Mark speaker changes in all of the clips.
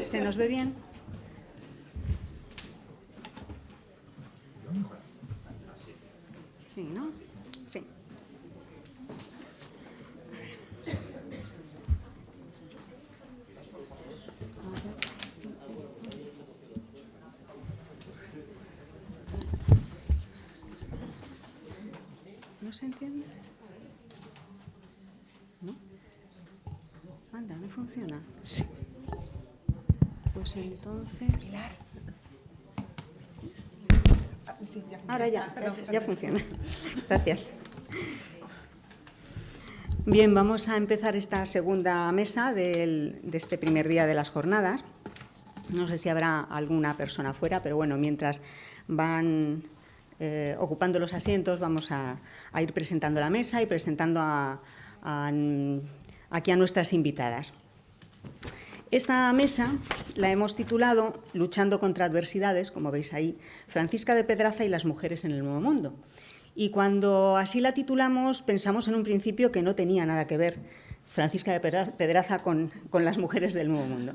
Speaker 1: ¿Se nos ve bien? Sí, ¿no? Sí. ¿No se entiende? ¿No? Anda, ¿no funciona?
Speaker 2: Sí.
Speaker 1: Pues entonces...
Speaker 2: Pilar. Sí,
Speaker 1: ahora ya funciona. Gracias. Bien, vamos a empezar esta segunda mesa de este primer día de las jornadas. No sé si habrá alguna persona fuera, pero bueno, mientras van ocupando los asientos, vamos a ir presentando la mesa y presentando aquí a nuestras invitadas. Esta mesa la hemos titulado Luchando contra adversidades, como veis ahí, Francisca de Pedraza y las mujeres en el Nuevo Mundo. Y cuando así la titulamos, pensamos en un principio que no tenía nada que ver Francisca de Pedraza con las mujeres del Nuevo Mundo.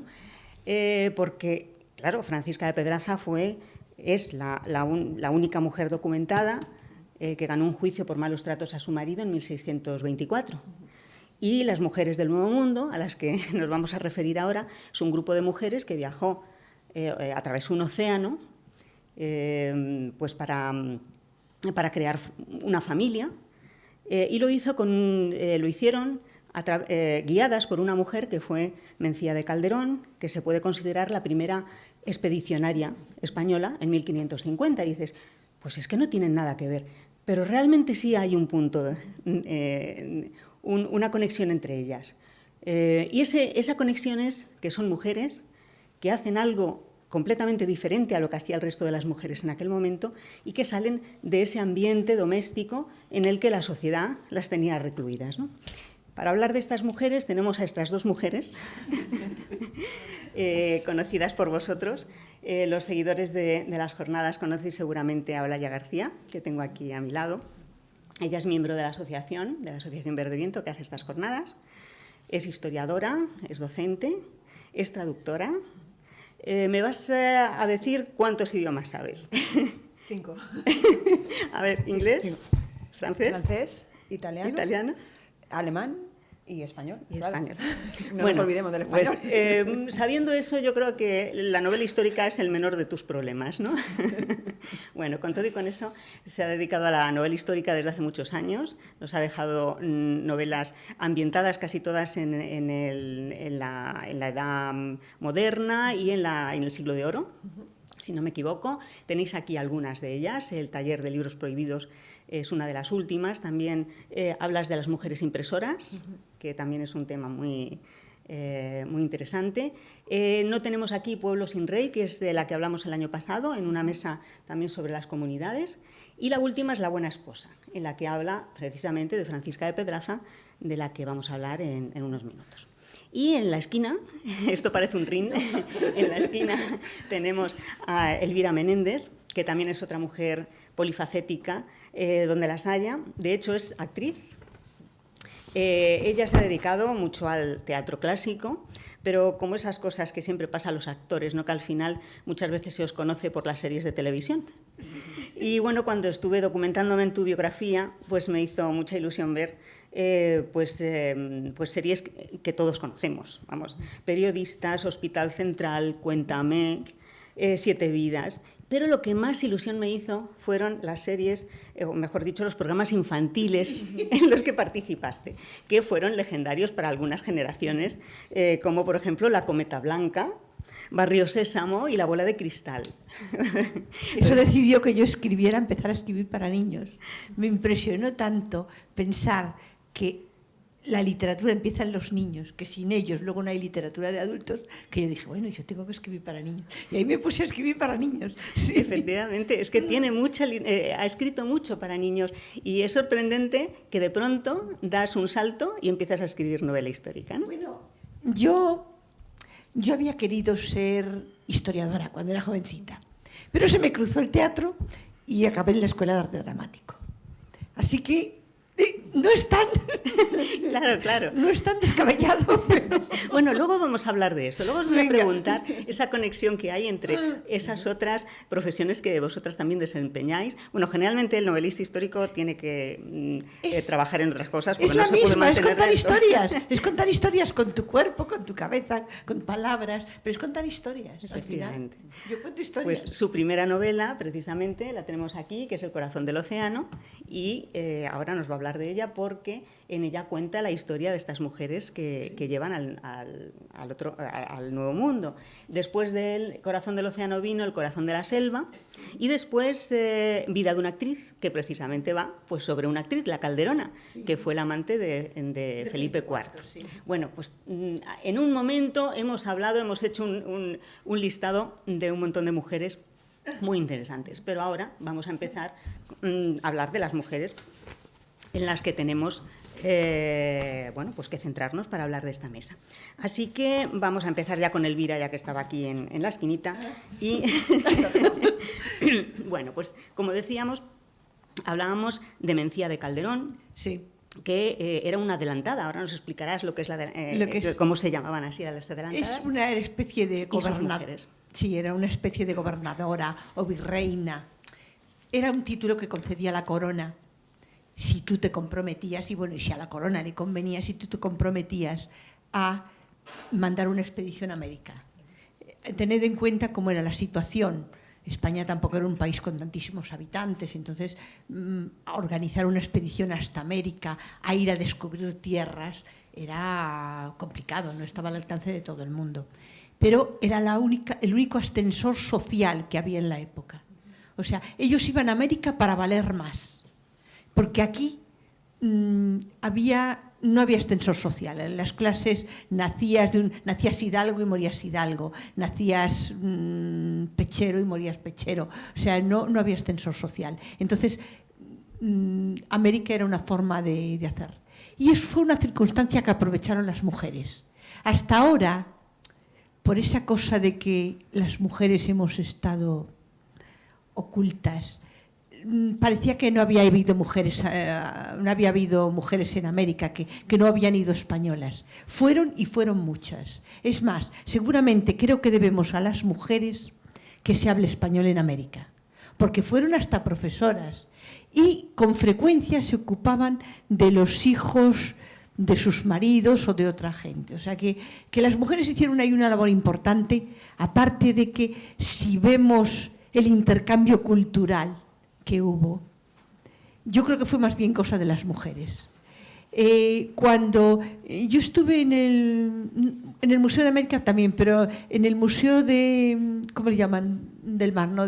Speaker 1: Porque, claro, Francisca de Pedraza es la única mujer documentada que ganó un juicio por malos tratos a su marido en 1624. Y las mujeres del Nuevo Mundo, a las que nos vamos a referir ahora, es un grupo de mujeres que viajó a través de un océano pues para crear una familia y lo hicieron guiadas por una mujer que fue Mencía de Calderón, que se puede considerar la primera expedicionaria española en 1550. Y dices, pues es que no tienen nada que ver, pero realmente sí hay un punto, una conexión entre ellas. Y esa conexión es que son mujeres que hacen algo completamente diferente a lo que hacía el resto de las mujeres en aquel momento y que salen de ese ambiente doméstico en el que la sociedad las tenía recluidas, ¿no? Para hablar de estas mujeres tenemos a estas dos mujeres conocidas por vosotros. Los seguidores de las jornadas conocéis seguramente a Olaya García, que tengo aquí a mi lado. Ella es miembro de la Asociación Verde Viento, que hace estas jornadas. Es historiadora, es docente, es traductora. ¿Me vas a decir cuántos idiomas sabes?
Speaker 2: 5.
Speaker 1: A ver, inglés,
Speaker 2: francés, italiano, alemán y español.
Speaker 1: Y
Speaker 2: claro.
Speaker 1: español.
Speaker 2: No nos olvidemos del español.
Speaker 1: Pues, sabiendo eso, yo creo que la novela histórica es el menor de tus problemas, ¿no? Bueno, con todo y con eso, se ha dedicado a la novela histórica desde hace muchos años. Nos ha dejado novelas ambientadas casi todas en la edad moderna y en el siglo de oro. Si no me equivoco, tenéis aquí algunas de ellas. El taller de libros prohibidos es una de las últimas. También hablas de las mujeres impresoras, que también es un tema muy interesante. No tenemos aquí Pueblo sin Rey, que es de la que hablamos el año pasado, en una mesa también sobre las comunidades. Y la última es La buena esposa, en la que habla precisamente de Francisca de Pedraza, de la que vamos a hablar en unos minutos. Y en la esquina, esto parece un ring, en la esquina tenemos a Elvira Menéndez, que también es otra mujer polifacética, donde las haya. De hecho, es actriz. Ella se ha dedicado mucho al teatro clásico, pero como esas cosas que siempre pasa a los actores, ¿no? Que al final muchas veces se os conoce por las series de televisión. Y bueno, cuando estuve documentándome en tu biografía, pues me hizo mucha ilusión ver pues series que todos conocemos, vamos, Periodistas, Hospital Central, Cuéntame, Siete Vidas. Pero lo que más ilusión me hizo fueron las series, o mejor dicho, los programas infantiles en los que participaste, que fueron legendarios para algunas generaciones, como por ejemplo La Cometa Blanca, Barrio Sésamo y La Bola de Cristal.
Speaker 3: Eso decidió que yo empezara a escribir para niños. Me impresionó tanto pensar que la literatura empieza en los niños, que sin ellos luego no hay literatura de adultos, que yo dije, bueno, yo tengo que escribir para niños. Y ahí me puse a escribir para niños.
Speaker 1: Sí. Efectivamente, es que ha escrito mucho para niños y es sorprendente que de pronto das un salto y empiezas a escribir novela histórica, ¿no?
Speaker 3: Bueno, yo había querido ser historiadora cuando era jovencita, pero se me cruzó el teatro y acabé en la Escuela de Arte Dramático. Así que no es tan...
Speaker 1: Claro.
Speaker 3: No es tan descabellado. Pero...
Speaker 1: Bueno, luego vamos a hablar de eso. Luego os voy a preguntar esa conexión que hay entre esas otras profesiones que vosotras también desempeñáis. Bueno, generalmente el novelista histórico tiene que trabajar en otras cosas.
Speaker 3: Es la misma, es contar historias. Es contar historias con tu cuerpo, con tu cabeza, con palabras, pero es contar historias.
Speaker 1: Efectivamente.
Speaker 3: Al final. Yo cuento historias.
Speaker 1: Pues su primera novela, precisamente, la tenemos aquí, que es El corazón del océano, y ahora nos va a hablar de ella porque en ella cuenta la historia de estas mujeres que llevan al Nuevo Mundo. Después del Corazón del océano vino El corazón de la selva y después Vida de una actriz, que precisamente va pues sobre una actriz, la Calderona, que fue la amante de Felipe IV.
Speaker 3: Sí.
Speaker 1: Bueno, pues en un momento hemos hecho un listado de un montón de mujeres muy interesantes, pero ahora vamos a empezar a hablar de las mujeres en las que tenemos pues que centrarnos para hablar de esta mesa. Así que vamos a empezar ya con Elvira, ya que estaba aquí en la esquinita. Y bueno, pues como decíamos, hablábamos de Mencía de Calderón,
Speaker 3: sí,
Speaker 1: que era una adelantada. Ahora nos explicarás lo que es cómo se llamaban así las adelantadas.
Speaker 3: Es una especie de gobernadora. Sí, era una especie de gobernadora o virreina. Era un título que concedía la corona. Si tú te comprometías, y bueno, y si a la corona le convenía, si tú te comprometías a mandar una expedición a América. Tened en cuenta cómo era la situación. España tampoco era un país con tantísimos habitantes, entonces organizar una expedición hasta América, a ir a descubrir tierras, era complicado, no estaba al alcance de todo el mundo. Pero era el único ascensor social que había en la época. O sea, ellos iban a América para valer más. Porque aquí no había ascensor social. En las clases nacías hidalgo y morías hidalgo, nacías pechero y morías pechero. O sea, no había ascensor social. Entonces, América era una forma de hacer. Y eso fue una circunstancia que aprovecharon las mujeres. Hasta ahora, por esa cosa de que las mujeres hemos estado ocultas, parecía que no había habido mujeres en América, que no habían ido españolas. Fueron muchas. Es más, seguramente creo que debemos a las mujeres que se hable español en América, porque fueron hasta profesoras y con frecuencia se ocupaban de los hijos de sus maridos o de otra gente. O sea que las mujeres hicieron ahí una labor importante, aparte de que si vemos el intercambio cultural que hubo, yo creo que fue más bien cosa de las mujeres. Cuando yo estuve en el Museo de América también, pero en el Museo de, ¿cómo le llaman? Del Mar, ¿no?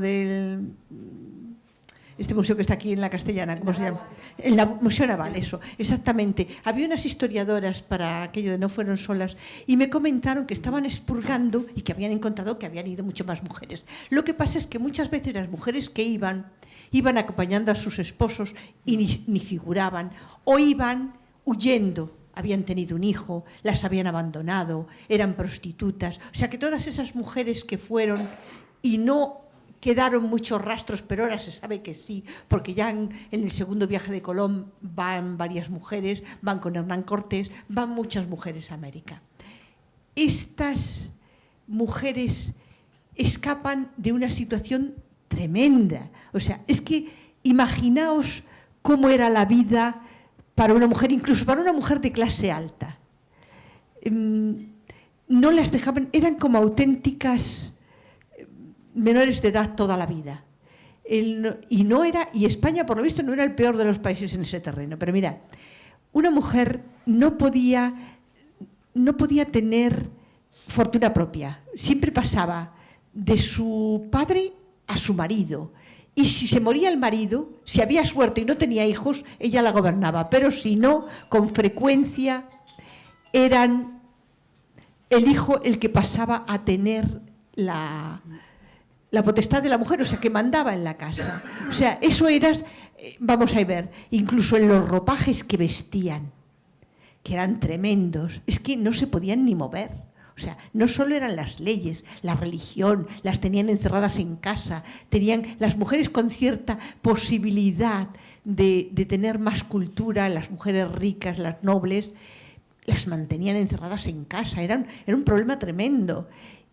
Speaker 3: Este museo que está aquí en la Castellana, ¿cómo se llama? El Museo Naval, eso, exactamente. Había unas historiadoras para aquello de No fueron solas y me comentaron que estaban expurgando y que habían encontrado que habían ido mucho más mujeres. Lo que pasa es que muchas veces las mujeres que iban acompañando a sus esposos y ni figuraban, o iban huyendo, habían tenido un hijo, las habían abandonado, eran prostitutas. O sea que todas esas mujeres que fueron y no quedaron muchos rastros, pero ahora se sabe que sí, porque ya en el segundo viaje de Colón van varias mujeres, van con Hernán Cortés, van muchas mujeres a América. Estas mujeres escapan de una situación tremenda. O sea, es que imaginaos cómo era la vida para una mujer, incluso para una mujer de clase alta. No las dejaban, eran como auténticas menores de edad toda la vida. Y España, por lo visto, no era el peor de los países en ese terreno. Pero mirad, una mujer no podía tener fortuna propia. Siempre pasaba de su padre a su marido. Y si se moría el marido, si había suerte y no tenía hijos, ella la gobernaba. Pero si no, con frecuencia eran el hijo el que pasaba a tener la potestad de la mujer, o sea, que mandaba en la casa. O sea, eso era, vamos a ver, incluso en los ropajes que vestían, que eran tremendos, es que no se podían ni mover. O sea, no solo eran las leyes, la religión, las tenían encerradas en casa, tenían las mujeres con cierta posibilidad de tener más cultura, las mujeres ricas, las nobles, las mantenían encerradas en casa, era un problema tremendo.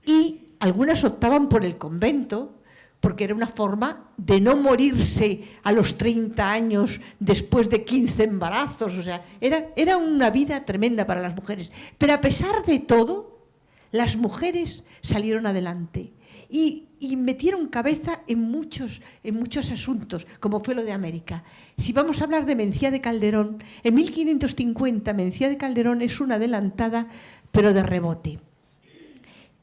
Speaker 3: Y algunas optaban por el convento, porque era una forma de no morirse a los 30 años después de 15 embarazos. O sea, era una vida tremenda para las mujeres. Pero a pesar de todo, las mujeres salieron adelante y metieron cabeza en muchos asuntos, como fue lo de América. Si vamos a hablar de Mencía de Calderón, en 1550 Mencía de Calderón es una adelantada, pero de rebote.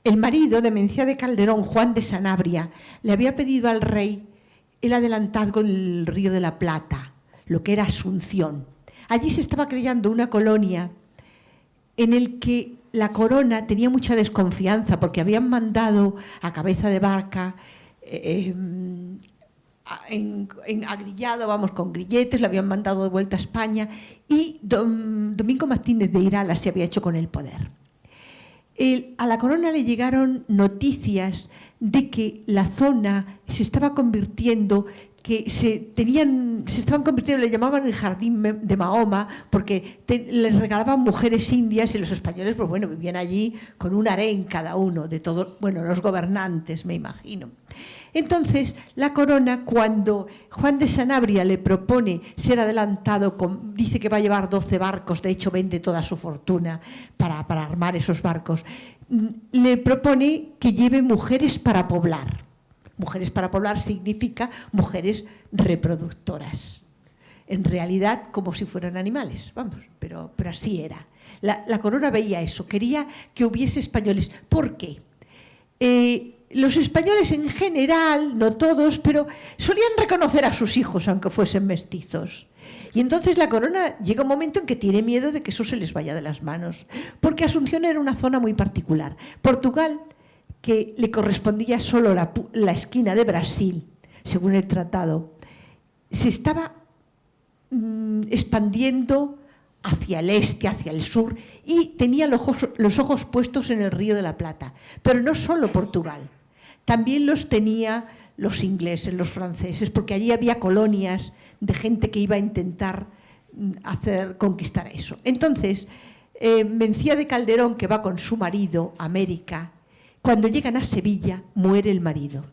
Speaker 3: El marido de Mencía de Calderón, Juan de Sanabria, le había pedido al rey el adelantazgo del Río de la Plata, lo que era Asunción. Allí se estaba creando una colonia en el que la corona tenía mucha desconfianza porque habían mandado a cabeza de barca, agrillado, vamos, con grilletes, lo habían mandado de vuelta a España y Domingo Martínez de Irala se había hecho con el poder. A la corona le llegaron noticias de que la zona se estaba convirtiendo, se estaban convirtiendo, le llamaban el jardín de Mahoma, porque les regalaban mujeres indias y los españoles, pues bueno, vivían allí con un harén cada uno, de todos, bueno, los gobernantes, me imagino. Entonces, la corona, cuando Juan de Sanabria le propone ser adelantado, dice que va a llevar 12 barcos, de hecho vende toda su fortuna para armar esos barcos, le propone que lleve mujeres para poblar. Mujeres para poblar significa mujeres reproductoras. En realidad, como si fueran animales, vamos, pero así era. La corona veía eso, quería que hubiese españoles. ¿Por qué? Los españoles en general, no todos, pero solían reconocer a sus hijos, aunque fuesen mestizos. Y entonces la corona llega un momento en que tiene miedo de que eso se les vaya de las manos, porque Asunción era una zona muy particular. Portugal, que le correspondía solo la esquina de Brasil, según el tratado, se estaba expandiendo hacia el este, hacia el sur, y tenía los ojos puestos en el Río de la Plata. Pero no solo Portugal, también los tenía los ingleses, los franceses, porque allí había colonias de gente que iba a intentar conquistar eso. Entonces, Mencía de Calderón, que va con su marido a América, cuando llegan a Sevilla, muere el marido.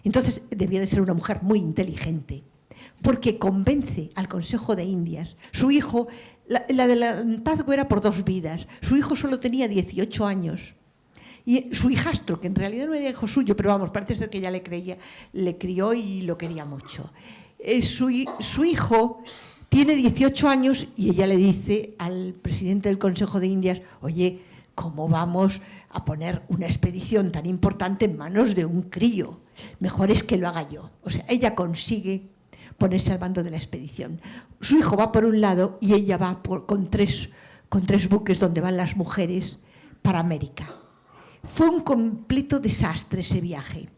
Speaker 3: Entonces, debía de ser una mujer muy inteligente, porque convence al Consejo de Indias. Su hijo, el adelantazgo era por 2 vidas. Su hijo solo tenía 18 años. Y su hijastro, que en realidad no era hijo suyo, pero vamos, parece ser que ella le crió y lo quería mucho. Su hijo tiene 18 años y ella le dice al presidente del Consejo de Indias: oye, ¿cómo vamos a poner una expedición tan importante en manos de un crío? Mejor es que lo haga yo. O sea, ella consigue ponerse al mando de la expedición. Su hijo va por un lado y ella va con tres buques donde van las mujeres para América. Fue un completo desastre ese viaje.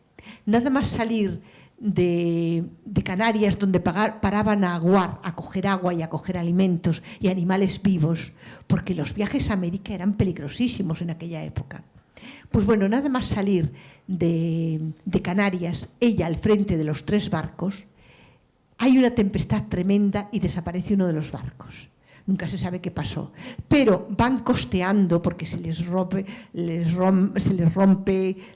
Speaker 3: Nada más salir de Canarias, donde paraban a aguar, a coger agua y a coger alimentos y animales vivos, porque los viajes a América eran peligrosísimos en aquella época. Pues bueno, nada más salir de Canarias, ella al frente de los 3 barcos, hay una tempestad tremenda y desaparece uno de los barcos. Nunca se sabe qué pasó, pero van costeando porque se les rompe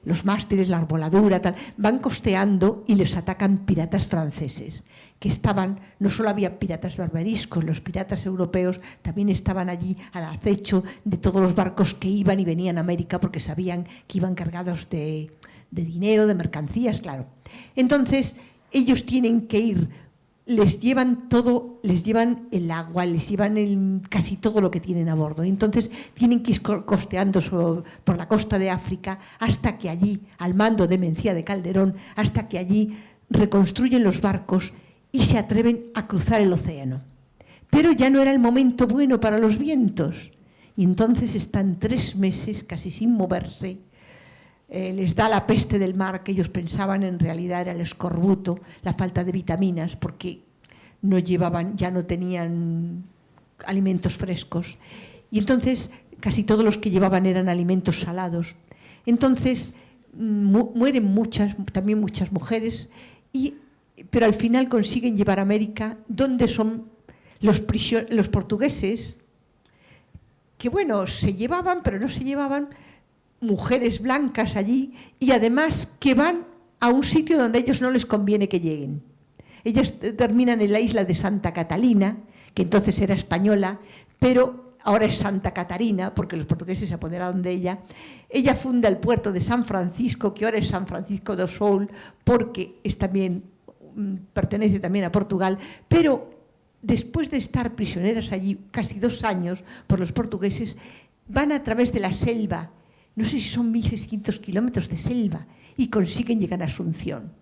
Speaker 3: los mástiles, la arboladura, tal. Van costeando y les atacan piratas franceses, que estaban, no solo había piratas barbariscos, los piratas europeos también estaban allí al acecho de todos los barcos que iban y venían a América, porque sabían que iban cargados de dinero, de mercancías, claro. Entonces, ellos tienen que ir. Les llevan todo, les llevan el agua, les llevan casi todo lo que tienen a bordo. Entonces tienen que ir costeando por la costa de África hasta que allí, al mando de Mencía de Calderón, hasta que allí reconstruyen los barcos y se atreven a cruzar el océano. Pero ya no era el momento bueno para los vientos. Y entonces están 3 meses casi sin moverse. Les da la peste del mar, que ellos pensaban en realidad era el escorbuto, la falta de vitaminas, porque ya no tenían alimentos frescos. Y entonces casi todos los que llevaban eran alimentos salados. Entonces mueren también muchas mujeres, y pero al final consiguen llevar a América, donde son los portugueses, que bueno, se llevaban, pero no se llevaban, mujeres blancas allí, y además que van a un sitio donde a ellos no les conviene que lleguen. Ellas terminan en la isla de Santa Catalina, que entonces era española, pero ahora es Santa Catarina, porque los portugueses se apoderaron de ella. Ella funda el puerto de San Francisco, que ahora es San Francisco do Sul, porque pertenece también a Portugal, pero después de estar prisioneras allí casi 2 años por los portugueses, van a través de la selva, no sé si son 1.600 kilómetros de selva, y consiguen llegar a Asunción.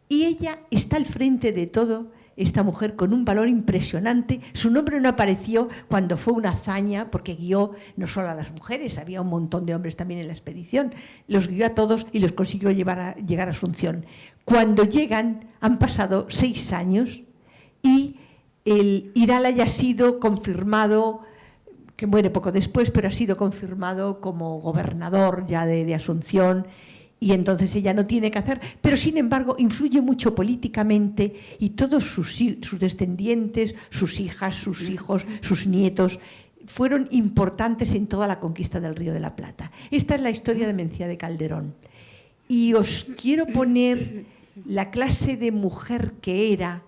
Speaker 3: Y ella está al frente de todo, esta mujer con un valor impresionante. Su nombre no apareció cuando fue una hazaña, porque guió no solo a las mujeres, había un montón de hombres también en la expedición, los guió a todos y los consiguió llegar a Asunción. Cuando llegan, han pasado 6 años y el Irala ya ha sido confirmado, que muere poco después, pero ha sido confirmado como gobernador ya de Asunción, y entonces ella no tiene que hacer, pero sin embargo influye mucho políticamente, y todos sus descendientes, sus hijas, sus hijos, sus nietos, fueron importantes en toda la conquista del Río de la Plata. Esta es la historia de Mencía de Calderón. Y os quiero poner la clase de mujer que era,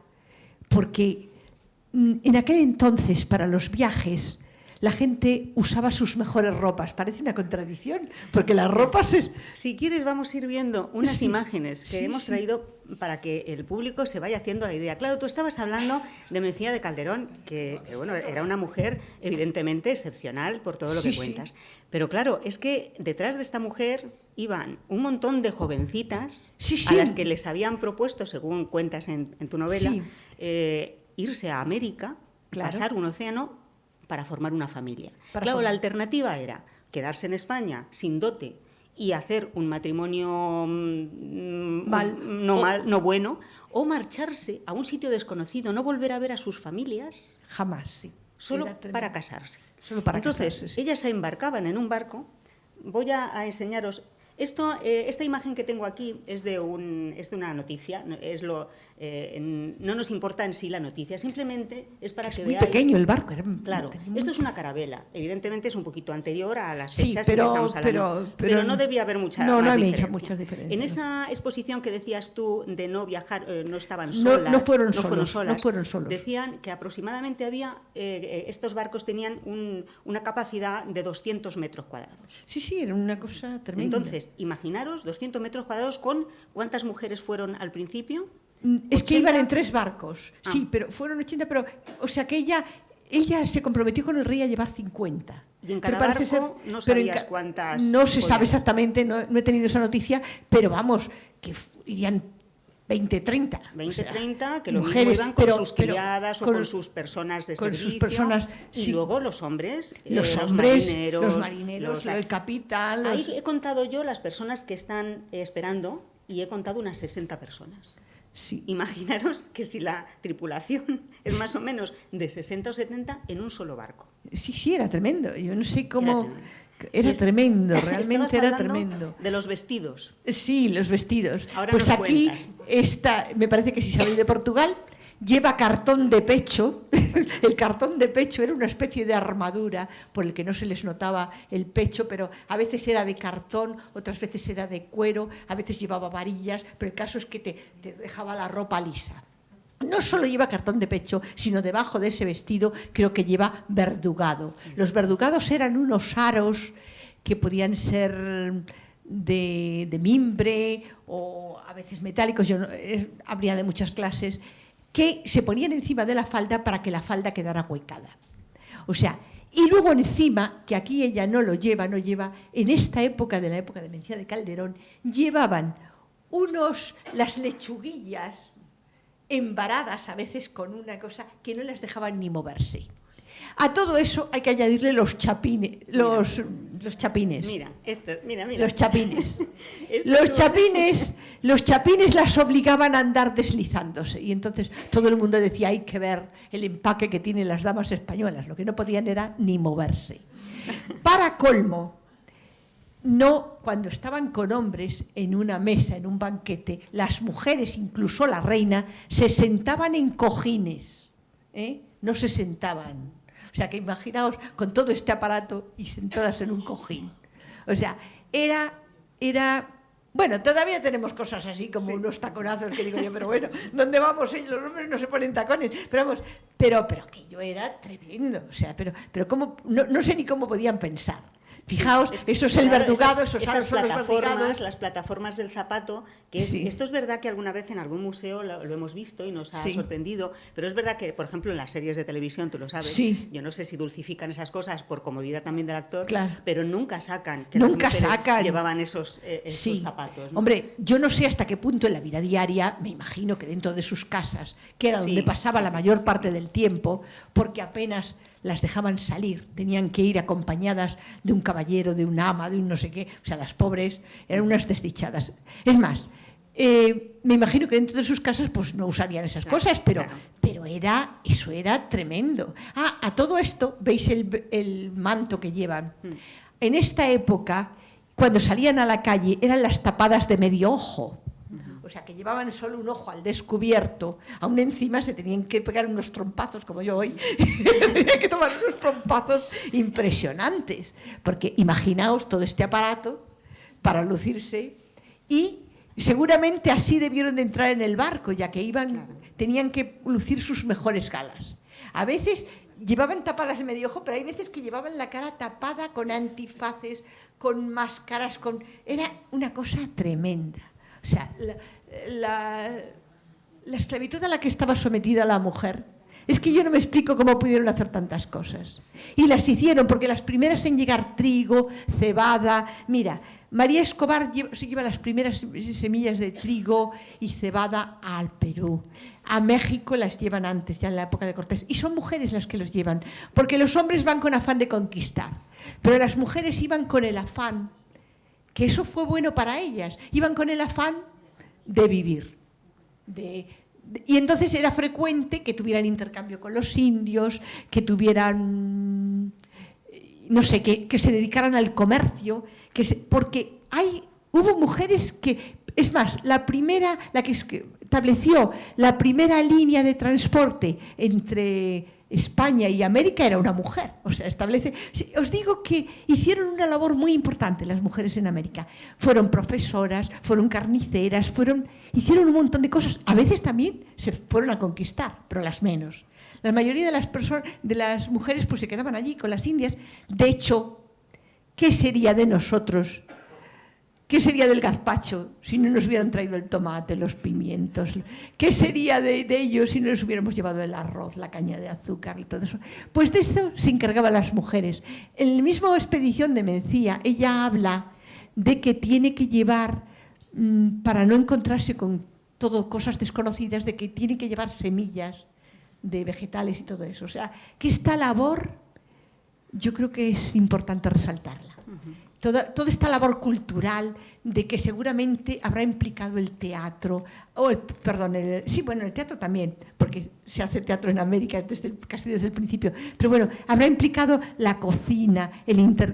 Speaker 3: porque en aquel entonces, para los viajes, la gente usaba sus mejores ropas. Parece una contradicción, porque las ropas es...
Speaker 1: Si quieres, vamos a ir viendo unas imágenes que hemos traído para que el público se vaya haciendo la idea. Claro, tú estabas hablando de Mencía de Calderón, que bueno, era una mujer evidentemente excepcional por todo lo que cuentas. Pero claro, es que detrás de esta mujer iban un montón de jovencitas a las que les habían propuesto, según cuentas en tu novela, irse a América, pasar un océano para formar una familia. Claro, la alternativa era quedarse en España sin dote y hacer un matrimonio no bueno, o marcharse a un sitio desconocido, no volver a ver a sus familias.
Speaker 3: Jamás,
Speaker 1: solo para casarse. Entonces, ellas se embarcaban en un barco. Voy a enseñaros... esta imagen que tengo aquí es de una noticia, no nos importa en sí la noticia, simplemente es para que veáis...
Speaker 3: Muy pequeño el barco.
Speaker 1: Claro, esto es una carabela, evidentemente es un poquito anterior a las fechas que estamos hablando, pero no debía haber muchas diferencias. En esa exposición que decías tú de no viajar, no estaban solas,
Speaker 3: no fueron solos.
Speaker 1: Decían que aproximadamente estos barcos tenían una capacidad de 200 metros cuadrados.
Speaker 3: Sí, era una cosa tremenda.
Speaker 1: Entonces, imaginaros 200 metros cuadrados con ¿cuántas mujeres fueron al principio?
Speaker 3: Es que iban en 3 barcos, sí, pero fueron 80, pero, o sea que ella se comprometió con el rey a llevar 50.
Speaker 1: Y en cada barco no sabías cuántas...
Speaker 3: No se sabe exactamente, no he tenido esa noticia, pero vamos, que irían 20, 30.
Speaker 1: 20, 30, que lo mismo iban con sus criadas o con sus personas de servicio. Sus personas, y luego los hombres, los
Speaker 3: marineros, el capitán...
Speaker 1: Ahí he contado yo las personas que están esperando y he contado unas 60 personas.
Speaker 3: Sí.
Speaker 1: Imaginaros que si la tripulación es más o menos de 60 o 70 en un solo barco.
Speaker 3: Sí, era tremendo. Yo no sé cómo... Era tremendo, realmente era tremendo.
Speaker 1: De los vestidos.
Speaker 3: Sí, los vestidos.
Speaker 1: Ahora
Speaker 3: pues aquí me parece que es Isabel de Portugal, lleva cartón de pecho. El cartón de pecho era una especie de armadura por el que no se les notaba el pecho, pero a veces era de cartón, otras veces era de cuero, a veces llevaba varillas, pero el caso es que te dejaba la ropa lisa. No solo lleva cartón de pecho, sino debajo de ese vestido creo que lleva verdugado. Los verdugados eran unos aros que podían ser de mimbre o a veces metálicos, habría de muchas clases, que se ponían encima de la falda para que la falda quedara huecada. O sea, y luego encima, que aquí ella no lleva, en esta época, de la época de Mencía de Calderón, llevaban las lechuguillas embaradas a veces con una cosa que no las dejaban ni moverse. A todo eso hay que añadirle los chapines. Los chapines.
Speaker 1: Mira.
Speaker 3: Los chapines. Los chapines las obligaban a andar deslizándose. Y entonces todo el mundo decía, hay que ver el empaque que tienen las damas españolas. Lo que no podían era ni moverse. Para colmo, no, cuando estaban con hombres en una mesa, en un banquete, las mujeres, incluso la reina, se sentaban en cojines, no se sentaban. O sea, que imaginaos con todo este aparato y sentadas en un cojín. O sea, era bueno, todavía tenemos cosas así como unos taconazos que digo yo, pero bueno, ¿dónde vamos ellos? Los hombres no se ponen tacones, pero vamos, pero aquello era tremendo, o sea, pero cómo, no sé ni cómo podían pensar. Fijaos, eso es el verdugado, esos son los verdugados.
Speaker 1: Las plataformas del zapato, que esto es verdad que alguna vez en algún museo lo hemos visto y nos ha sorprendido, pero es verdad que, por ejemplo, en las series de televisión, tú lo sabes, yo no sé si dulcifican esas cosas por comodidad también del actor, pero nunca sacan que llevaban esos zapatos, ¿no?
Speaker 3: Hombre, yo no sé hasta qué punto en la vida diaria, me imagino que dentro de sus casas, que era donde pasaba la mayor parte del tiempo, porque apenas las dejaban salir, tenían que ir acompañadas de un caballero, de un ama, de un no sé qué, o sea, las pobres eran unas desdichadas. Es más, me imagino que dentro de sus casas pues no usarían esas cosas, pero eso era tremendo. A todo esto, veis el manto que llevan. En esta época, cuando salían a la calle, eran las tapadas de medio ojo. O sea, que llevaban solo un ojo al descubierto, aún encima se tenían que pegar unos trompazos, como yo hoy, tenían que tomar unos trompazos impresionantes, porque imaginaos todo este aparato para lucirse, y seguramente así debieron de entrar en el barco, ya que tenían que lucir sus mejores galas. A veces llevaban tapadas de medio ojo, pero hay veces que llevaban la cara tapada con antifaces, con máscaras, era una cosa tremenda. O sea, la esclavitud a la que estaba sometida la mujer, es que yo no me explico cómo pudieron hacer tantas cosas. Y las hicieron, porque las primeras en llegar trigo, cebada... Mira, María Escobar lleva las primeras semillas de trigo y cebada al Perú. A México las llevan antes, ya en la época de Cortés. Y son mujeres las que los llevan, porque los hombres van con afán de conquistar, pero las mujeres iban con el afán, que eso fue bueno para ellas, iban con el afán de vivir. Y entonces era frecuente que tuvieran intercambio con los indios, que tuvieran, no sé, que se dedicaran al comercio, porque hubo mujeres que, es más, la que estableció la primera línea de transporte entre España y América era una mujer. O sea, os digo que hicieron una labor muy importante las mujeres en América. Fueron profesoras, fueron carniceras, hicieron un montón de cosas. A veces también se fueron a conquistar, pero las menos. La mayoría de las mujeres pues se quedaban allí con las indias. De hecho, ¿qué sería de nosotros? ¿Qué sería del gazpacho si no nos hubieran traído el tomate, los pimientos? ¿Qué sería de ellos si no nos hubiéramos llevado el arroz, la caña de azúcar y todo eso? Pues de esto se encargaban las mujeres. En la misma expedición de Mencía, ella habla de que tiene que llevar, para no encontrarse con todo cosas desconocidas, de que tiene que llevar semillas de vegetales y todo eso. O sea, que esta labor yo creo que es importante resaltarla. Toda esta labor cultural de que seguramente habrá implicado el teatro, el teatro también, porque se hace teatro en América casi desde el principio, pero bueno, habrá implicado la cocina,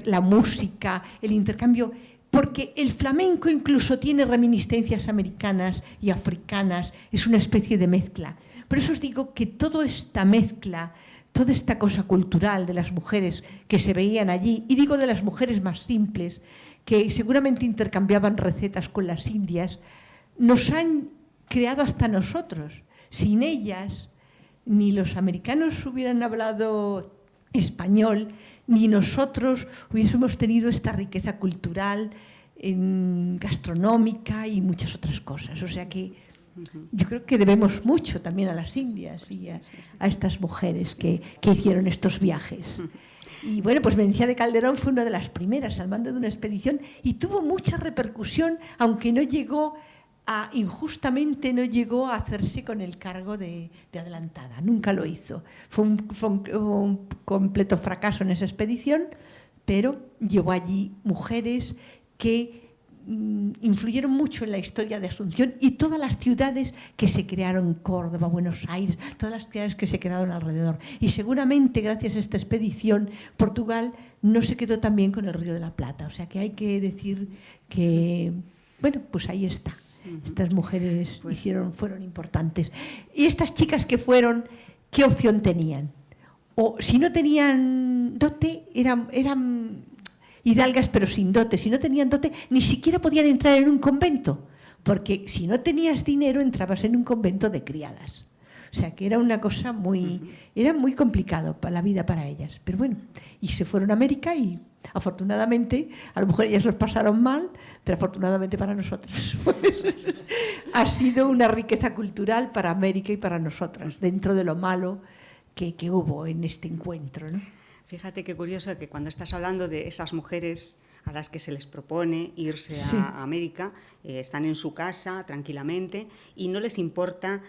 Speaker 3: la música, el intercambio, porque el flamenco incluso tiene reminiscencias americanas y africanas, es una especie de mezcla. Por eso os digo que toda esta mezcla, toda esta cosa cultural de las mujeres que se veían allí, y digo de las mujeres más simples, que seguramente intercambiaban recetas con las indias, nos han creado hasta nosotros. Sin ellas, ni los americanos hubieran hablado español, ni nosotros hubiésemos tenido esta riqueza cultural, gastronómica y muchas otras cosas. O sea que yo creo que debemos mucho también a las indias y a estas mujeres que hicieron estos viajes. Y bueno, pues Mencía de Calderón fue una de las primeras al mando de una expedición y tuvo mucha repercusión, aunque injustamente no llegó a hacerse con el cargo de adelantada, nunca lo hizo. Fue un completo fracaso en esa expedición, pero llevó allí mujeres que influyeron mucho en la historia de Asunción y todas las ciudades que se crearon, Córdoba, Buenos Aires, todas las ciudades que se quedaron alrededor. Y seguramente, gracias a esta expedición, Portugal no se quedó tan bien con el Río de la Plata. O sea que hay que decir que, bueno, pues ahí está. Estas mujeres fueron importantes. Y estas chicas que fueron, ¿qué opción tenían? O si no tenían dote, eran hidalgas pero sin dote. Si no tenían dote, ni siquiera podían entrar en un convento, porque si no tenías dinero entrabas en un convento de criadas. O sea que era una cosa era muy complicado para la vida para ellas. Pero bueno, y se fueron a América y afortunadamente, a lo mejor ellas los pasaron mal, pero afortunadamente para nosotras pues, ha sido una riqueza cultural para América y para nosotras, dentro de lo malo que hubo en este encuentro, ¿no?
Speaker 1: Fíjate qué curioso que cuando estás hablando de esas mujeres a las que se les propone irse a América, están en su casa tranquilamente y no les importa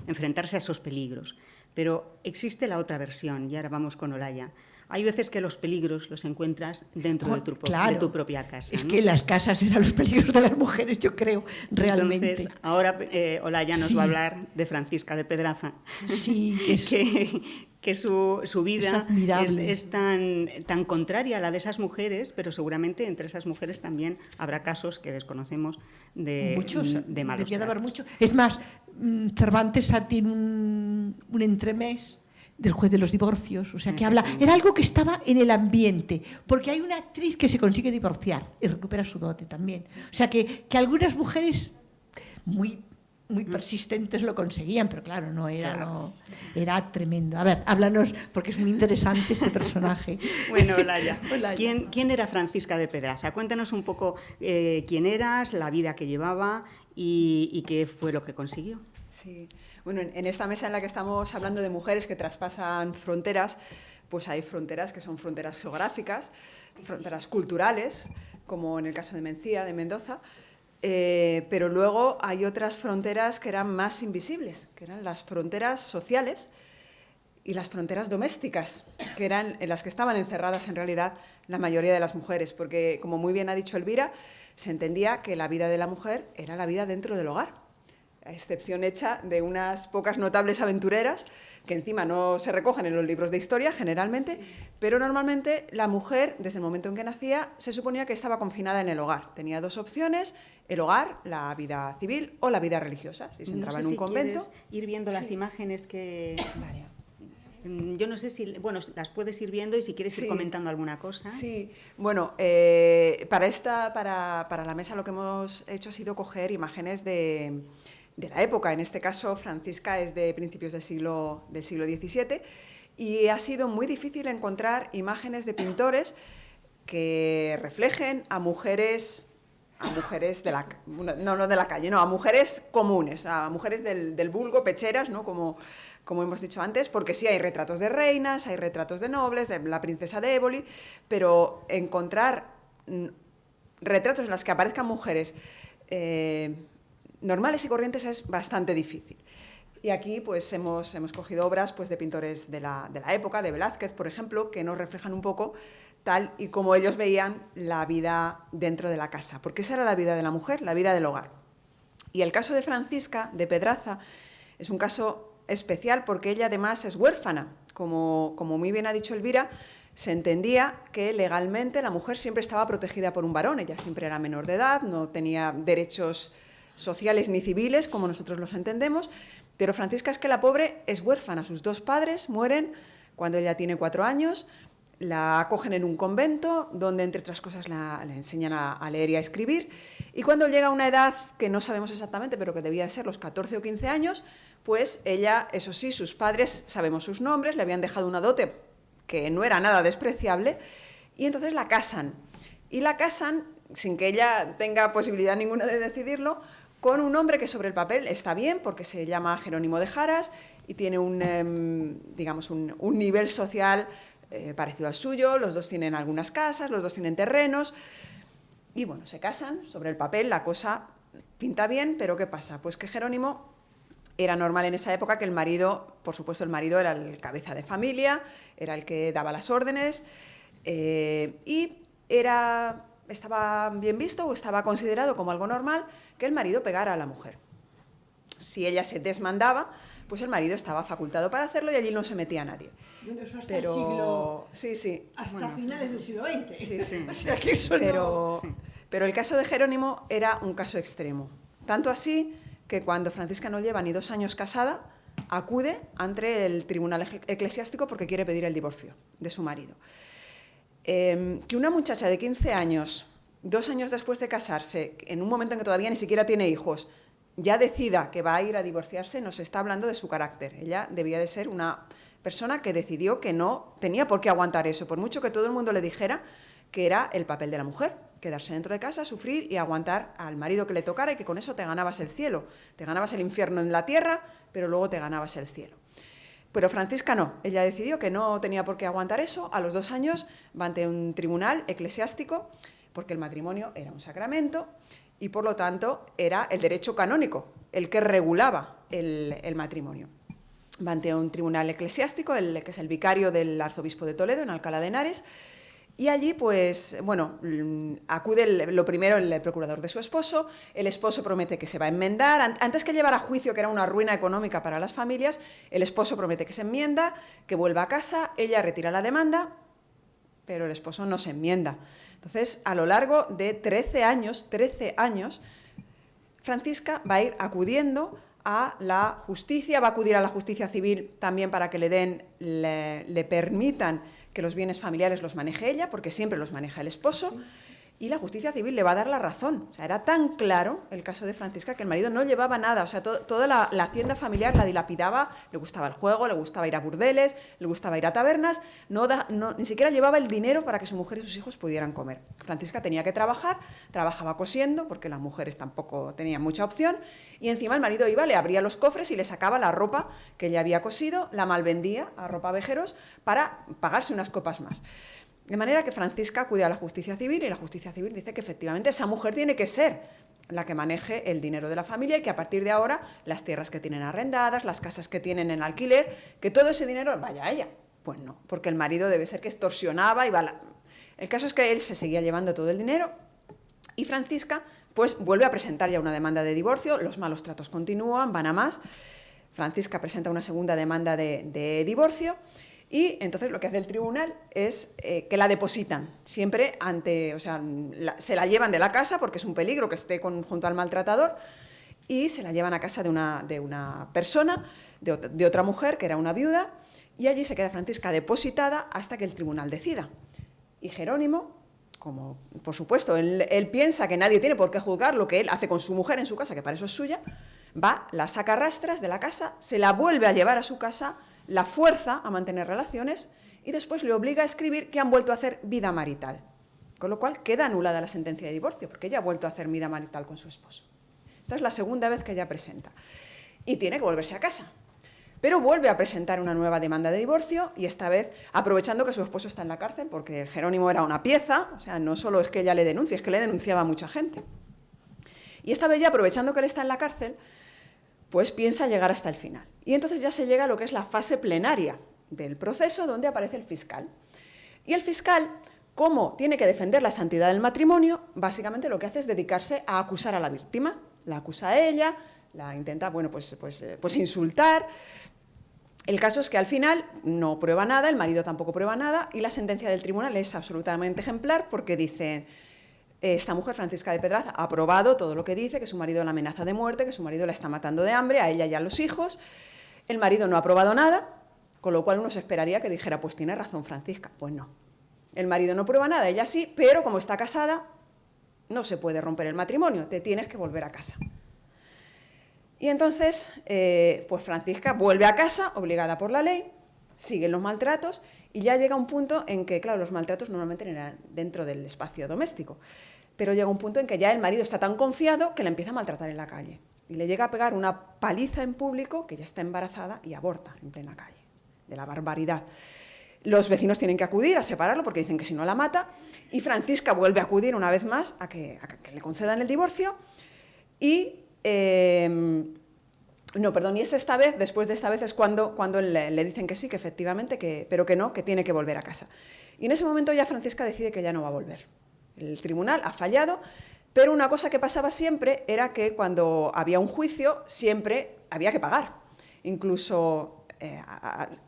Speaker 1: enfrentarse a esos peligros. Pero existe la otra versión, y ahora vamos con Olaya. Hay veces que los peligros los encuentras dentro de tu propia casa.
Speaker 3: Es que las casas eran los peligros de las mujeres, yo creo, realmente.
Speaker 1: Entonces, ahora Olaya nos va a hablar de Francisca de Pedraza, que su vida es tan contraria a la de esas mujeres, pero seguramente entre esas mujeres también habrá casos que desconocemos de malos tratos.
Speaker 3: Mucho. Es más, Cervantes tiene un entremés del juez de los divorcios, o sea que habla, era algo que estaba en el ambiente, porque hay una actriz que se consigue divorciar y recupera su dote también, o sea que algunas mujeres muy persistentes lo conseguían, pero claro, era tremendo. A ver, háblanos, porque es muy interesante este personaje.
Speaker 1: Bueno, Olaya. ¿Quién era Francisca de Pedraza? Cuéntanos un poco quién eras, la vida que llevaba y qué fue lo que consiguió.
Speaker 2: Sí, bueno, en esta mesa en la que estamos hablando de mujeres que traspasan fronteras, pues hay fronteras que son fronteras geográficas, fronteras culturales, como en el caso de Mencía, de Mendoza, pero luego hay otras fronteras que eran más invisibles, que eran las fronteras sociales y las fronteras domésticas, que eran en las que estaban encerradas en realidad la mayoría de las mujeres, porque, como muy bien ha dicho Elvira, se entendía que la vida de la mujer era la vida dentro del hogar, a excepción hecha de unas pocas notables aventureras que encima no se recogen en los libros de historia generalmente, pero normalmente la mujer, desde el momento en que nacía, se suponía que estaba confinada en el hogar. Tenía dos opciones: el hogar, la vida civil o la vida religiosa. Si se entraba en un convento.
Speaker 1: Ir viendo las imágenes que... Vale. Yo no sé si, las puedes ir viendo y si quieres ir comentando alguna cosa.
Speaker 2: Sí, bueno, para la mesa lo que hemos hecho ha sido coger imágenes de la época. En este caso, Francisca es de principios del siglo XVII y ha sido muy difícil encontrar imágenes de pintores que reflejen a mujeres de la calle, a mujeres comunes, a mujeres del vulgo, pecheras, ¿no? Como hemos dicho antes, porque sí hay retratos de reinas, hay retratos de nobles, de la princesa de Éboli, pero encontrar retratos en los que aparezcan mujeres normales y corrientes es bastante difícil. Y aquí pues hemos cogido obras pues de pintores de la época, de Velázquez, por ejemplo, que nos reflejan un poco tal y como ellos veían la vida dentro de la casa, porque esa era la vida de la mujer, la vida del hogar. Y el caso de Francisca de Pedraza es un caso especial porque ella además es huérfana. Como muy bien ha dicho Elvira, se entendía que legalmente la mujer siempre estaba protegida por un varón, ella siempre era menor de edad, no tenía derechos sociales ni civiles, como nosotros los entendemos, pero Francisca es que la pobre es huérfana. Sus dos padres mueren cuando ella tiene 4 años, la acogen en un convento, donde entre otras cosas le enseñan a leer y a escribir, y cuando llega a una edad que no sabemos exactamente, pero que debía de ser los 14 o 15 años, pues ella, eso sí, sus padres, sabemos sus nombres, le habían dejado una dote que no era nada despreciable, y entonces la casan. Y la casan, sin que ella tenga posibilidad ninguna de decidirlo, con un hombre que sobre el papel está bien, porque se llama Jerónimo de Jaras y tiene un nivel social parecido al suyo, los dos tienen algunas casas, los dos tienen terrenos, y bueno, se casan, sobre el papel la cosa pinta bien, pero ¿qué pasa? Pues que Jerónimo era normal en esa época que el marido, por supuesto el marido era el cabeza de familia, era el que daba las órdenes, y estaba bien visto o estaba considerado como algo normal que el marido pegara a la mujer. Si ella se desmandaba, pues el marido estaba facultado para hacerlo y allí no se metía nadie.
Speaker 3: Bueno, eso hasta
Speaker 2: Pero
Speaker 3: el siglo...
Speaker 2: sí, sí.
Speaker 3: Hasta finales del siglo XX.
Speaker 2: Sí, sí.
Speaker 3: O sea que eso
Speaker 2: Pero,
Speaker 3: no...
Speaker 2: pero el caso de Jerónimo era un caso extremo. Tanto así que cuando Francisca no lleva ni 2 años casada, acude ante el tribunal eclesiástico porque quiere pedir el divorcio de su marido. Que una muchacha de 15 años, 2 años después de casarse, en un momento en que todavía ni siquiera tiene hijos, ya decida que va a ir a divorciarse, nos está hablando de su carácter. Ella debía de ser una persona que decidió que no tenía por qué aguantar eso, por mucho que todo el mundo le dijera que era el papel de la mujer, quedarse dentro de casa, sufrir y aguantar al marido que le tocara y que con eso te ganabas el cielo, te ganabas el infierno en la tierra, pero luego te ganabas el cielo. Pero Francisca no, ella decidió que no tenía por qué aguantar eso, a los 2 años va ante un tribunal eclesiástico, porque el matrimonio era un sacramento y por lo tanto era el derecho canónico el que regulaba el matrimonio. Va ante un tribunal eclesiástico, que es el vicario del arzobispo de Toledo, en Alcalá de Henares, y allí, pues, bueno, acude lo primero el procurador de su esposo, el esposo promete que se va a enmendar, antes que llevar a juicio, que era una ruina económica para las familias, el esposo promete que se enmienda, que vuelva a casa, ella retira la demanda, pero el esposo no se enmienda. Entonces, a lo largo de 13 años, Francisca va a ir acudiendo a la justicia, va a acudir a la justicia civil también para que le permitan que los bienes familiares los maneje ella, porque siempre los maneja el esposo, y la justicia civil le va a dar la razón. O sea, era tan claro el caso de Francisca que el marido no llevaba nada, o sea, toda la hacienda familiar la dilapidaba, le gustaba el juego, le gustaba ir a burdeles, le gustaba ir a tabernas, ni siquiera llevaba el dinero para que su mujer y sus hijos pudieran comer. Francisca tenía que trabajar, trabajaba cosiendo, porque las mujeres tampoco tenían mucha opción, y encima el marido iba, le abría los cofres y le sacaba la ropa que ella había cosido, la malvendía a ropavejeros para pagarse unas copas más. De manera que Francisca acude a la justicia civil y la justicia civil dice que efectivamente esa mujer tiene que ser la que maneje el dinero de la familia y que a partir de ahora las tierras que tienen arrendadas, las casas que tienen en alquiler, que todo ese dinero vaya a ella. Pues no, porque el marido debe ser que extorsionaba y El caso es que él se seguía llevando todo el dinero y Francisca pues vuelve a presentar ya una demanda de divorcio, los malos tratos continúan, van a más. Francisca presenta una segunda demanda de divorcio. Y entonces lo que hace el tribunal es que la depositan siempre se la llevan de la casa porque es un peligro que esté junto al maltratador y se la llevan a casa de una persona, de otra mujer que era una viuda y allí se queda Francisca depositada hasta que el tribunal decida. Y Jerónimo, como por supuesto él piensa que nadie tiene por qué juzgar lo que él hace con su mujer en su casa, que para eso es suya, va, la saca a rastras de la casa, se la vuelve a llevar a su casa, la fuerza a mantener relaciones y después le obliga a escribir que han vuelto a hacer vida marital. Con lo cual queda anulada la sentencia de divorcio, porque ella ha vuelto a hacer vida marital con su esposo. Esta es la segunda vez que ella presenta. Y tiene que volverse a casa. Pero vuelve a presentar una nueva demanda de divorcio y esta vez aprovechando que su esposo está en la cárcel, porque Jerónimo era una pieza, o sea, no solo es que ella le denuncie, es que le denunciaba a mucha gente. Y esta vez ya aprovechando que él está en la cárcel, pues piensa llegar hasta el final. Y entonces ya se llega a lo que es la fase plenaria del proceso, donde aparece el fiscal. Y el fiscal, como tiene que defender la santidad del matrimonio, básicamente lo que hace es dedicarse a acusar a la víctima. La acusa a ella, la intenta, pues insultar. El caso es que al final no prueba nada, el marido tampoco prueba nada, y la sentencia del tribunal es absolutamente ejemplar porque dicen: esta mujer, Francisca de Pedraza, ha probado todo lo que dice, que su marido la amenaza de muerte, que su marido la está matando de hambre, a ella y a los hijos. El marido no ha probado nada, con lo cual uno se esperaría que dijera, pues tiene razón Francisca. Pues no. El marido no prueba nada, ella sí, pero como está casada, no se puede romper el matrimonio, te tienes que volver a casa. Y entonces, pues Francisca vuelve a casa, obligada por la ley, siguen los maltratos, y ya llega un punto en que, claro, los maltratos normalmente eran dentro del espacio doméstico, pero llega un punto en que ya el marido está tan confiado que la empieza a maltratar en la calle. Y le llega a pegar una paliza en público, que ya está embarazada y aborta en plena calle, de la barbaridad. Los vecinos tienen que acudir a separarlo porque dicen que si no la mata, y Francisca vuelve a acudir una vez más a que le concedan el divorcio, y y es esta vez, después de esta vez es cuando le dicen que sí, que efectivamente, pero que no, que tiene que volver a casa. Y en ese momento ya Francisca decide que ya no va a volver. el tribunal ha fallado, pero una cosa que pasaba siempre era que cuando había un juicio siempre había que pagar. Incluso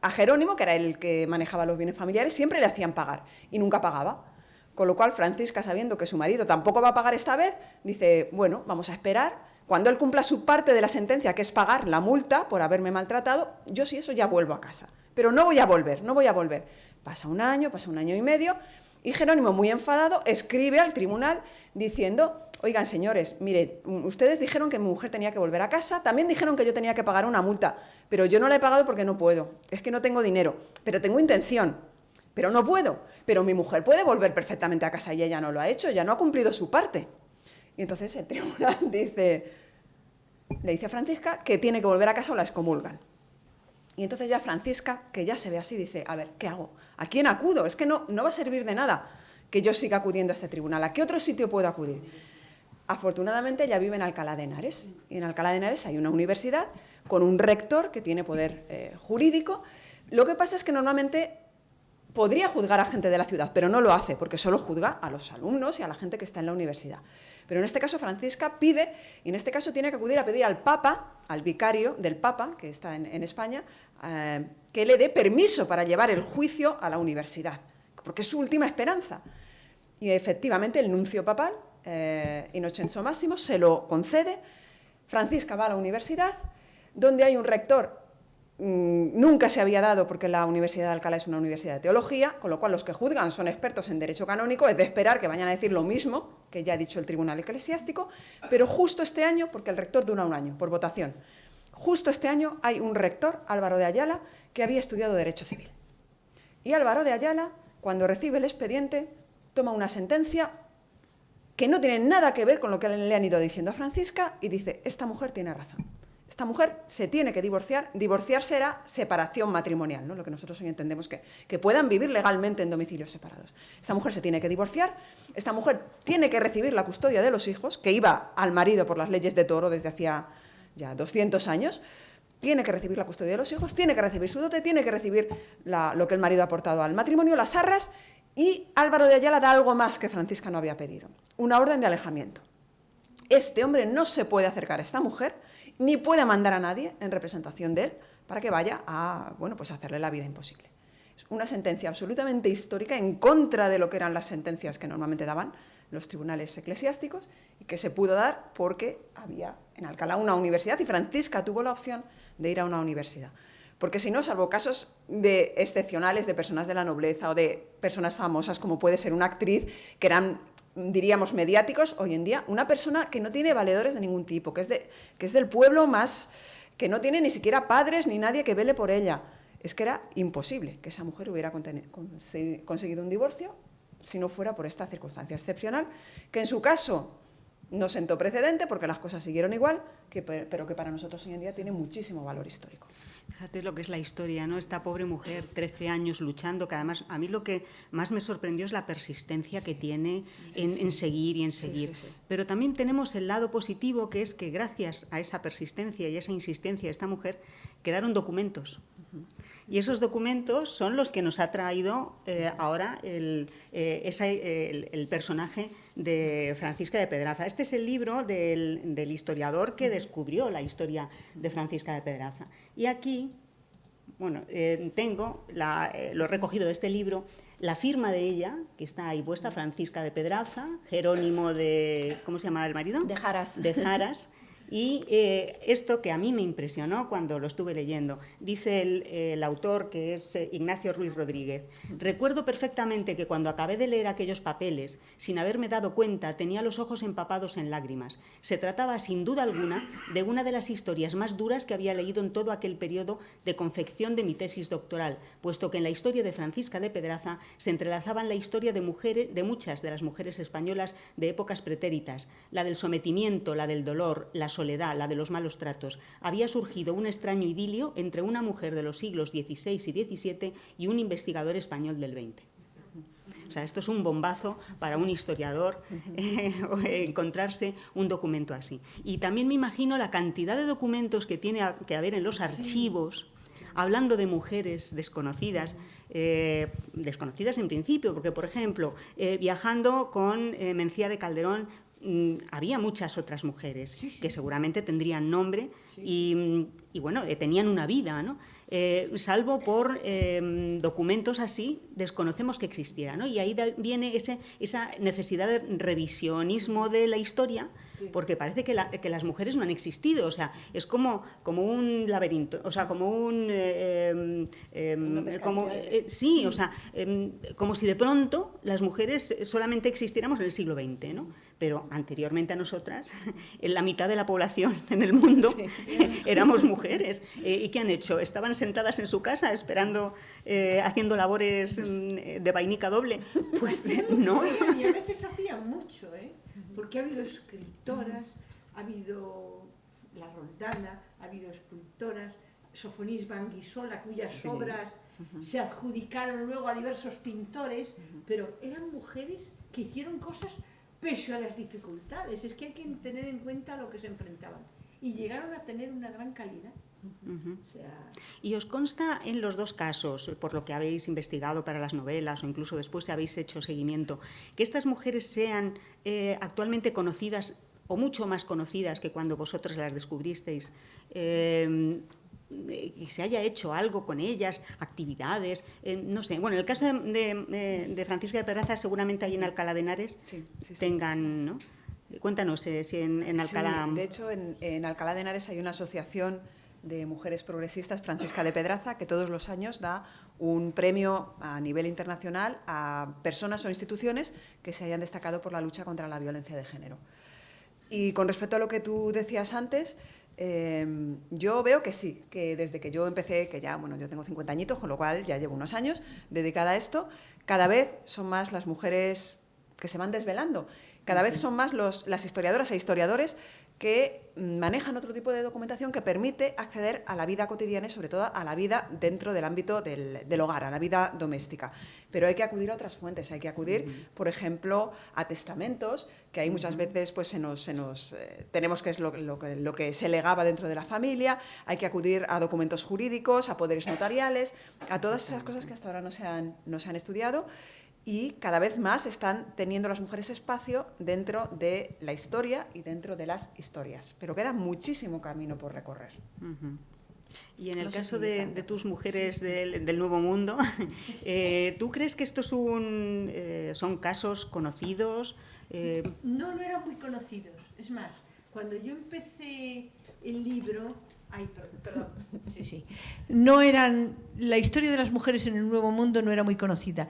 Speaker 2: a Jerónimo, que era el que manejaba los bienes familiares, siempre le hacían pagar y nunca pagaba. Con lo cual Francisca, sabiendo que su marido tampoco va a pagar esta vez, dice, bueno, vamos a esperar. Cuando él cumpla su parte de la sentencia, que es pagar la multa por haberme maltratado, yo sí eso ya vuelvo a casa. Pero no voy a volver, no voy a volver. Pasa un año y medio, y Jerónimo, muy enfadado, escribe al tribunal diciendo, oigan, señores, mire, ustedes dijeron que mi mujer tenía que volver a casa, también dijeron que yo tenía que pagar una multa, pero yo no la he pagado porque no puedo, es que no tengo dinero, pero tengo intención, pero no puedo, pero mi mujer puede volver perfectamente a casa y ella no lo ha hecho, ya no ha cumplido su parte. Y entonces el tribunal le dice a Francisca que tiene que volver a casa o la excomulgan. Y entonces ya Francisca, que ya se ve así, dice, a ver, ¿qué hago? ¿A quién acudo? Es que no va a servir de nada que yo siga acudiendo a este tribunal. ¿A qué otro sitio puedo acudir? Afortunadamente ella vive en Alcalá de Henares, y en Alcalá de Henares hay una universidad con un rector que tiene poder jurídico. Lo que pasa es que normalmente podría juzgar a gente de la ciudad, pero no lo hace, porque solo juzga a los alumnos y a la gente que está en la universidad. Pero en este caso Francisca pide, y en este caso tiene que acudir a pedir al Papa, al vicario del Papa, que está en España, que le dé permiso para llevar el juicio a la universidad, porque es su última esperanza. Y efectivamente el nuncio papal, Inocenzo Máximo, se lo concede. Francisca va a la universidad, donde hay un rector. Nunca se había dado, porque la Universidad de Alcalá es una universidad de teología, con lo cual los que juzgan son expertos en derecho canónico, es de esperar que vayan a decir lo mismo que ya ha dicho el Tribunal Eclesiástico, pero justo este año, porque el rector dura un año, por votación, justo este año hay un rector, Álvaro de Ayala, que había estudiado Derecho Civil. Y Álvaro de Ayala, cuando recibe el expediente, toma una sentencia que no tiene nada que ver con lo que le han ido diciendo a Francisca y dice, esta mujer tiene razón. Esta mujer se tiene que divorciar, divorciarse era separación matrimonial, ¿no? Lo que nosotros hoy entendemos que puedan vivir legalmente en domicilios separados. Esta mujer se tiene que divorciar, esta mujer tiene que recibir la custodia de los hijos, que iba al marido por las leyes de Toro desde hacía ya 200 años, tiene que recibir la custodia de los hijos, tiene que recibir su dote, tiene que recibir lo que el marido ha aportado al matrimonio, las arras, y Álvaro de Ayala da algo más que Francisca no había pedido, una orden de alejamiento. Este hombre no se puede acercar a esta mujer, ni puede mandar a nadie en representación de él para que vaya a, bueno, pues a hacerle la vida imposible. Es una sentencia absolutamente histórica en contra de lo que eran las sentencias que normalmente daban los tribunales eclesiásticos y que se pudo dar porque había en Alcalá una universidad y Francisca tuvo la opción de ir a una universidad. Porque si no, salvo casos excepcionales de personas de la nobleza o de personas famosas, como puede ser una actriz, que eran, diríamos, mediáticos, hoy en día, una persona que no tiene valedores de ningún tipo, que es del pueblo más, que no tiene ni siquiera padres ni nadie que vele por ella. Es que era imposible que esa mujer hubiera conseguido un divorcio si no fuera por esta circunstancia excepcional, que en su caso no sentó precedente porque las cosas siguieron igual, pero que para nosotros hoy en día tiene muchísimo valor histórico.
Speaker 1: Fíjate lo que es la historia, ¿no? Esta pobre mujer, 13 años luchando, que además a mí lo que más me sorprendió es la persistencia que tiene en seguir y en seguir. Sí. Pero también tenemos el lado positivo, que es que gracias a esa persistencia y esa insistencia de esta mujer, quedaron documentos. Y esos documentos son los que nos ha traído ahora el personaje de Francisca de Pedraza. Este es el libro del historiador que descubrió la historia de Francisca de Pedraza. Y aquí, bueno, tengo, lo he recogido de este libro, la firma de ella, que está ahí puesta, Francisca de Pedraza, Jerónimo de... ¿Cómo se llama el marido?
Speaker 2: De Jaras.
Speaker 1: De Jaras. Y esto que a mí me impresionó cuando lo estuve leyendo, dice el autor, que es Ignacio Ruiz Rodríguez: recuerdo perfectamente que cuando acabé de leer aquellos papeles, sin haberme dado cuenta, tenía los ojos empapados en lágrimas. Se trataba, sin duda alguna, de una de las historias más duras que había leído en todo aquel periodo de confección de mi tesis doctoral, puesto que en la historia de Francisca de Pedraza se entrelazaban la historia de muchas de las mujeres españolas de épocas pretéritas, la del sometimiento, la del dolor, la soledad, la de los malos tratos. Había surgido un extraño idilio entre una mujer de los siglos XVI y XVII y un investigador español del XX. O sea, esto es un bombazo para un historiador encontrarse un documento así. Y también me imagino la cantidad de documentos que tiene que haber en los archivos, hablando de mujeres desconocidas. desconocidas en principio, porque, por ejemplo, viajando con Mencía de Calderón, había muchas otras mujeres que seguramente tendrían nombre y bueno, tenían una vida, ¿no? Salvo por documentos así, desconocemos que existiera, ¿no? Y ahí viene esa necesidad de revisionismo de la historia, porque parece que las mujeres no han existido, o sea, es como un laberinto, o sea, como como si de pronto las mujeres solamente existiéramos en el siglo XX, ¿no? Pero anteriormente a nosotras, en la mitad de la población en el mundo éramos mujeres. ¿Y qué han hecho? Estaban sentadas en su casa esperando, haciendo labores de vainica doble. Pues no.
Speaker 3: Y a veces hacían mucho, ¿eh? Porque ha habido escritoras, ha habido La Roldana, ha habido escultoras, Sofonís Banguisola, cuyas obras se adjudicaron luego a diversos pintores, pero eran mujeres que hicieron cosas pese a las dificultades. Es que hay que tener en cuenta lo que se enfrentaban. Y llegaron a tener una gran calidad. O sea...
Speaker 1: ¿Y os consta en los dos casos, por lo que habéis investigado para las novelas o incluso después si habéis hecho seguimiento, que estas mujeres sean actualmente conocidas o mucho más conocidas que cuando vosotros las descubristeis? Y se haya hecho algo con ellas, actividades, no sé. Bueno, en el caso de Francisca de Pedraza, seguramente ahí en Alcalá de Henares tengan, ¿no? Cuéntanos si en Alcalá...
Speaker 2: Sí, de hecho, en Alcalá de Henares hay una asociación de mujeres progresistas, Francisca de Pedraza, que todos los años da un premio a nivel internacional a personas o instituciones que se hayan destacado por la lucha contra la violencia de género. Y con respecto a lo que tú decías antes, yo veo que sí, que desde que yo empecé, que ya, bueno, yo tengo 50 añitos, con lo cual ya llevo unos años dedicada a esto, cada vez son más las mujeres que se van desvelando, cada vez son más las historiadoras e historiadores que manejan otro tipo de documentación que permite acceder a la vida cotidiana y sobre todo a la vida dentro del ámbito del hogar, a la vida doméstica. Pero hay que acudir a otras fuentes, hay que acudir, por ejemplo, a testamentos, que ahí muchas veces pues, tenemos que es lo que se legaba dentro de la familia, hay que acudir a documentos jurídicos, a poderes notariales, a todas esas cosas que hasta ahora no se han estudiado. Y cada vez más están teniendo las mujeres espacio dentro de la historia y dentro de las historias. Pero queda muchísimo camino por recorrer.
Speaker 1: Y en el caso de tus mujeres del Nuevo Mundo, ¿tú crees que estos son casos conocidos?
Speaker 3: No eran muy conocidos. Es más, cuando yo empecé el libro... perdón. Sí. La historia de las mujeres en el Nuevo Mundo no era muy conocida.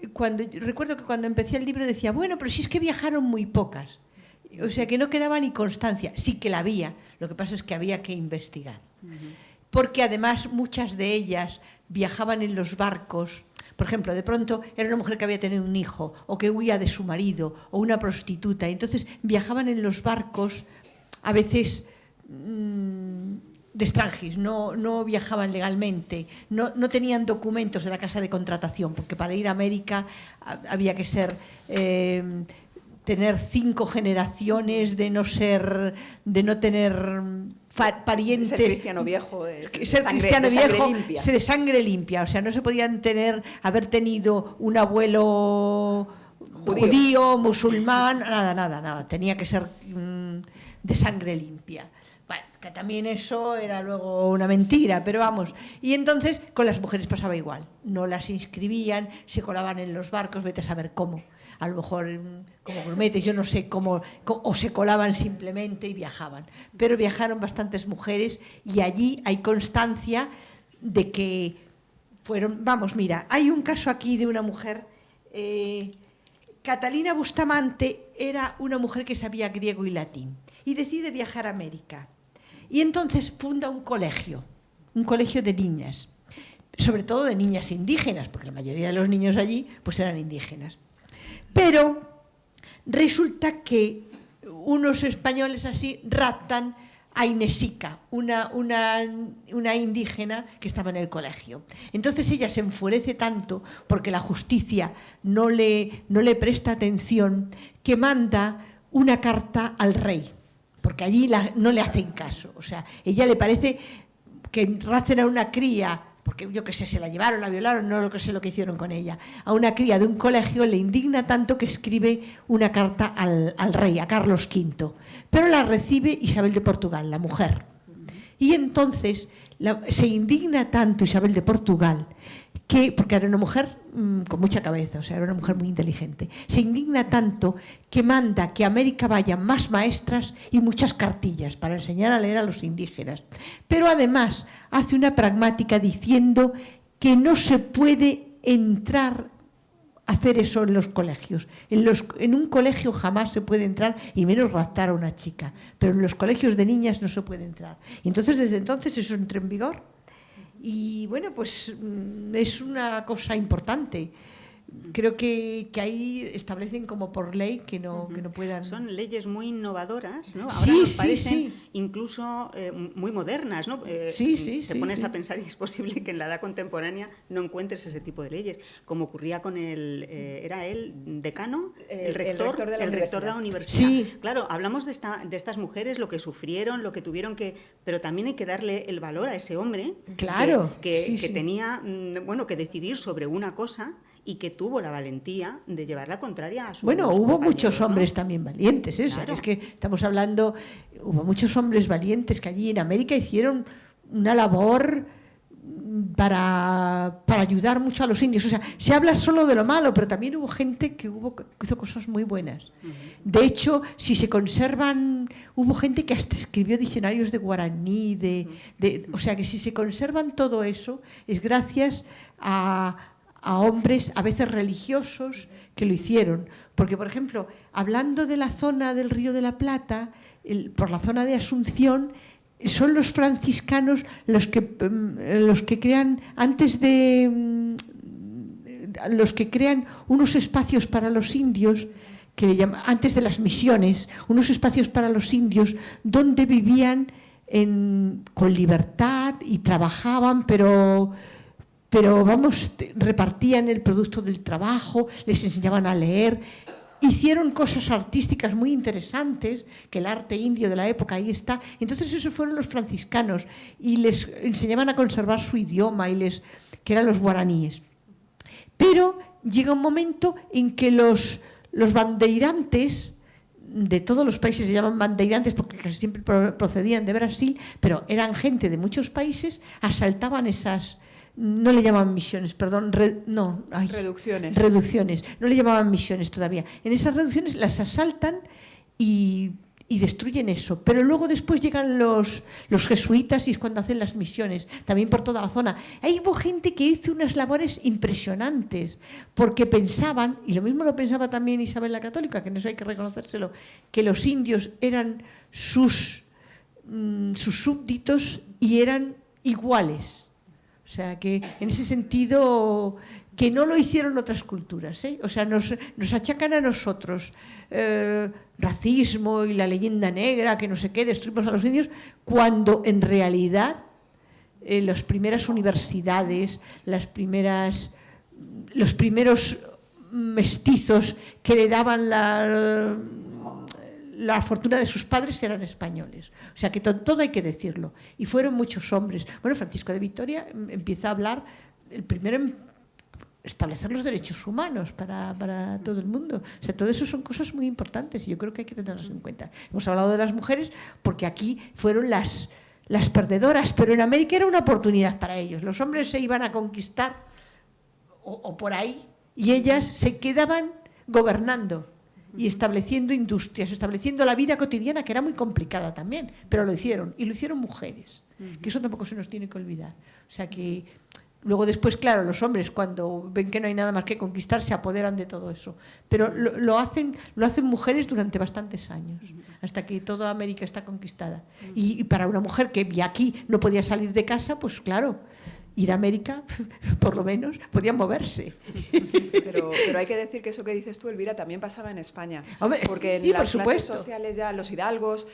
Speaker 3: Recuerdo que cuando empecé el libro decía, bueno, pero si es que viajaron muy pocas. O sea, que no quedaba ni constancia. Sí que la había, lo que pasa es que había que investigar. Porque además muchas de ellas viajaban en los barcos. Por ejemplo, de pronto era una mujer que había tenido un hijo o que huía de su marido o una prostituta. Entonces viajaban en los barcos, a veces... de extranjis, no viajaban legalmente, no tenían documentos de la casa de contratación, porque para ir a América había que tener 5 generaciones de no tener parientes.
Speaker 2: Ser cristiano viejo,
Speaker 3: de sangre limpia, o sea, no se podían haber tenido un abuelo judío, musulmán, nada, tenía que ser de sangre limpia. Bueno, que también eso era luego una mentira, pero vamos. Y entonces con las mujeres pasaba igual. No las inscribían, se colaban en los barcos, vete a saber cómo. A lo mejor como grumetes, yo no sé cómo, o se colaban simplemente y viajaban. Pero viajaron bastantes mujeres y allí hay constancia de que fueron... Vamos, mira, hay un caso aquí de una mujer... Catalina Bustamante era una mujer que sabía griego y latín y decide viajar a América. Y entonces funda un colegio de niñas, sobre todo de niñas indígenas, porque la mayoría de los niños allí pues eran indígenas. Pero resulta que unos españoles así raptan a Inesica, una indígena que estaba en el colegio. Entonces ella se enfurece tanto porque la justicia no le presta atención, que manda una carta al rey, porque allí no le hacen caso. O sea, ella le parece que racen a una cría porque yo qué sé, se la llevaron, la violaron, no lo que sé lo que hicieron con ella, a una cría de un colegio, le indigna tanto que escribe una carta al rey, a Carlos V, pero la recibe Isabel de Portugal, la mujer. Y entonces se indigna tanto Isabel de Portugal, porque era una mujer con mucha cabeza, o sea, era una mujer muy inteligente, se indigna tanto que manda que a América vayan más maestras y muchas cartillas para enseñar a leer a los indígenas. Pero además hace una pragmática diciendo que no se puede entrar a hacer eso en los colegios. En un colegio jamás se puede entrar, y menos raptar a una chica, pero en los colegios de niñas no se puede entrar. Y entonces, desde entonces eso entró en vigor. Y bueno, pues es una cosa importante. Creo que ahí establecen como por ley que no puedan...
Speaker 1: Son leyes muy innovadoras, ¿no? Ahora
Speaker 3: Sí,
Speaker 1: nos
Speaker 3: sí,
Speaker 1: parecen
Speaker 3: sí.
Speaker 1: incluso muy modernas, ¿no? Te pones a pensar y es posible que en la edad contemporánea no encuentres ese tipo de leyes, como ocurría con ¿era él decano? El rector de la universidad.
Speaker 3: Sí.
Speaker 1: Claro, hablamos de estas mujeres, lo que sufrieron, lo que tuvieron que... Pero también hay que darle el valor a ese hombre
Speaker 3: Claro,
Speaker 1: que
Speaker 3: sí.
Speaker 1: tenía, que decidir sobre una cosa y que tuvo la valentía de llevar la contraria a sus
Speaker 3: Bueno, hubo muchos
Speaker 1: ¿no?
Speaker 3: hombres también valientes, ¿eh?
Speaker 1: Claro.
Speaker 3: O sea, es que estamos hablando, hubo muchos hombres valientes que allí en América hicieron una labor para ayudar mucho a los indios. O sea, se habla solo de lo malo, pero también hubo gente que hizo cosas muy buenas. De hecho, si se conservan, hubo gente que hasta escribió diccionarios de guaraní, o sea, que si se conservan todo eso, es gracias a hombres, a veces religiosos, que lo hicieron. Porque, por ejemplo, hablando de la zona del Río de la Plata, por la zona de Asunción, son los franciscanos los que crean, los que crean unos espacios para los indios, que le llaman, antes de las misiones, unos espacios para los indios donde vivían con libertad y trabajaban, pero repartían el producto del trabajo, les enseñaban a leer, hicieron cosas artísticas muy interesantes, que el arte indio de la época ahí está. Entonces esos fueron los franciscanos y les enseñaban a conservar su idioma, que eran los guaraníes. Pero llega un momento en que los bandeirantes de todos los países, se llaman bandeirantes porque casi siempre procedían de Brasil, pero eran gente de muchos países, asaltaban esas... No le llamaban misiones, perdón,
Speaker 2: reducciones.
Speaker 3: Reducciones, no le llamaban misiones todavía. En esas reducciones las asaltan y destruyen eso. Pero luego después llegan los jesuitas y es cuando hacen las misiones, también por toda la zona. Ahí hubo gente que hizo unas labores impresionantes, porque pensaban, y lo mismo lo pensaba también Isabel la Católica, que en eso hay que reconocérselo, que los indios eran sus súbditos y eran iguales. O sea, que en ese sentido, que no lo hicieron otras culturas, ¿eh? O sea, nos achacan a nosotros racismo y la leyenda negra, que no sé qué, destruimos a los indios, cuando en realidad las primeras universidades, los primeros mestizos que le daban la fortuna de sus padres eran españoles. O sea que todo hay que decirlo. Y fueron muchos hombres. Bueno, Francisco de Vitoria empieza a hablar, el primero en establecer los derechos humanos para todo el mundo. O sea, todo eso son cosas muy importantes y yo creo que hay que tenerlas en cuenta. Hemos hablado de las mujeres porque aquí fueron las perdedoras, pero en América era una oportunidad para ellos. Los hombres se iban a conquistar o por ahí y ellas se quedaban gobernando y estableciendo industrias, estableciendo la vida cotidiana, que era muy complicada también, pero lo hicieron, y lo hicieron mujeres, que eso tampoco se nos tiene que olvidar. O sea que luego después, claro, los hombres cuando ven que no hay nada más que conquistar se apoderan de todo eso, pero lo hacen mujeres durante bastantes años, hasta que toda América está conquistada. Y para una mujer que aquí no podía salir de casa, pues claro, ir a América, por lo menos, podían moverse.
Speaker 2: Pero hay que decir que eso que dices tú, Elvira, también pasaba en España.
Speaker 3: Hombre,
Speaker 2: porque en
Speaker 3: sí,
Speaker 2: las
Speaker 3: por
Speaker 2: clases
Speaker 3: supuesto.
Speaker 2: sociales ya, los hidalgos,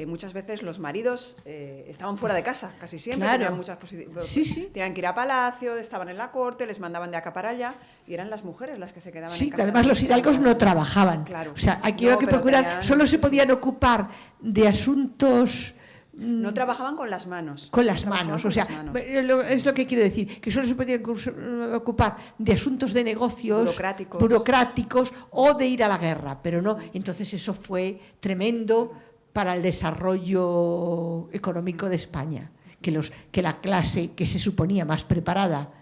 Speaker 2: muchas veces los maridos estaban fuera de casa, casi siempre.
Speaker 3: Claro.
Speaker 2: Tenían muchas posibilidades.
Speaker 3: Sí.
Speaker 2: Tenían que ir a palacio, estaban en la corte, les mandaban de acá para allá, y eran las mujeres las que se quedaban en casa.
Speaker 3: Sí, además los hidalgos no trabajaban.
Speaker 2: Claro.
Speaker 3: O sea, aquí había que procurar, solo se podían ocupar de asuntos
Speaker 2: No trabajaban con las manos.
Speaker 3: Con las manos, o sea, es lo que quiero decir, que solo se podían ocupar de asuntos de negocios burocráticos o de ir a la guerra, pero no. Entonces eso fue tremendo para el desarrollo económico de España, que la clase que se suponía más preparada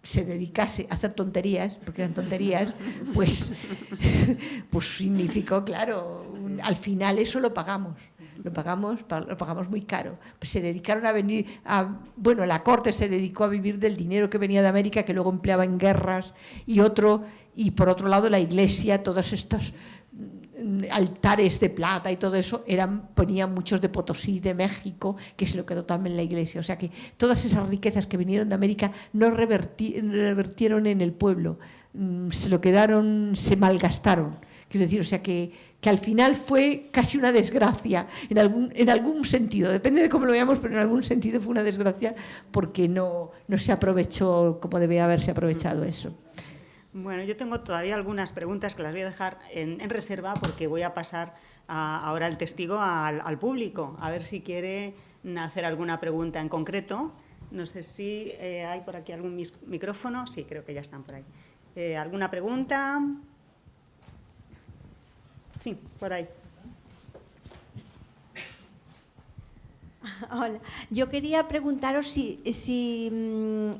Speaker 3: se dedicase a hacer tonterías, porque eran tonterías, pues significó, claro, al final eso lo pagamos muy caro. Pues se dedicaron a venir, la corte se dedicó a vivir del dinero que venía de América, que luego empleaba en guerras, y por otro lado la iglesia, todos estos altares de plata y todo eso ponían muchos de Potosí, de México, que se lo quedó también la iglesia. O sea que todas esas riquezas que vinieron de América no revertieron en el pueblo, se lo quedaron, se malgastaron. Quiero decir, o sea que al final fue casi una desgracia, en algún sentido, depende de cómo lo veamos, pero en algún sentido fue una desgracia porque no se aprovechó como debía haberse aprovechado eso.
Speaker 1: Bueno, yo tengo todavía algunas preguntas que las voy a dejar en reserva porque voy a pasar ahora el testigo al público, a ver si quiere hacer alguna pregunta en concreto. No sé si hay por aquí algún micrófono. Sí, creo que ya están por ahí. ¿Alguna pregunta? Sí, por ahí.
Speaker 4: Hola, yo quería preguntaros si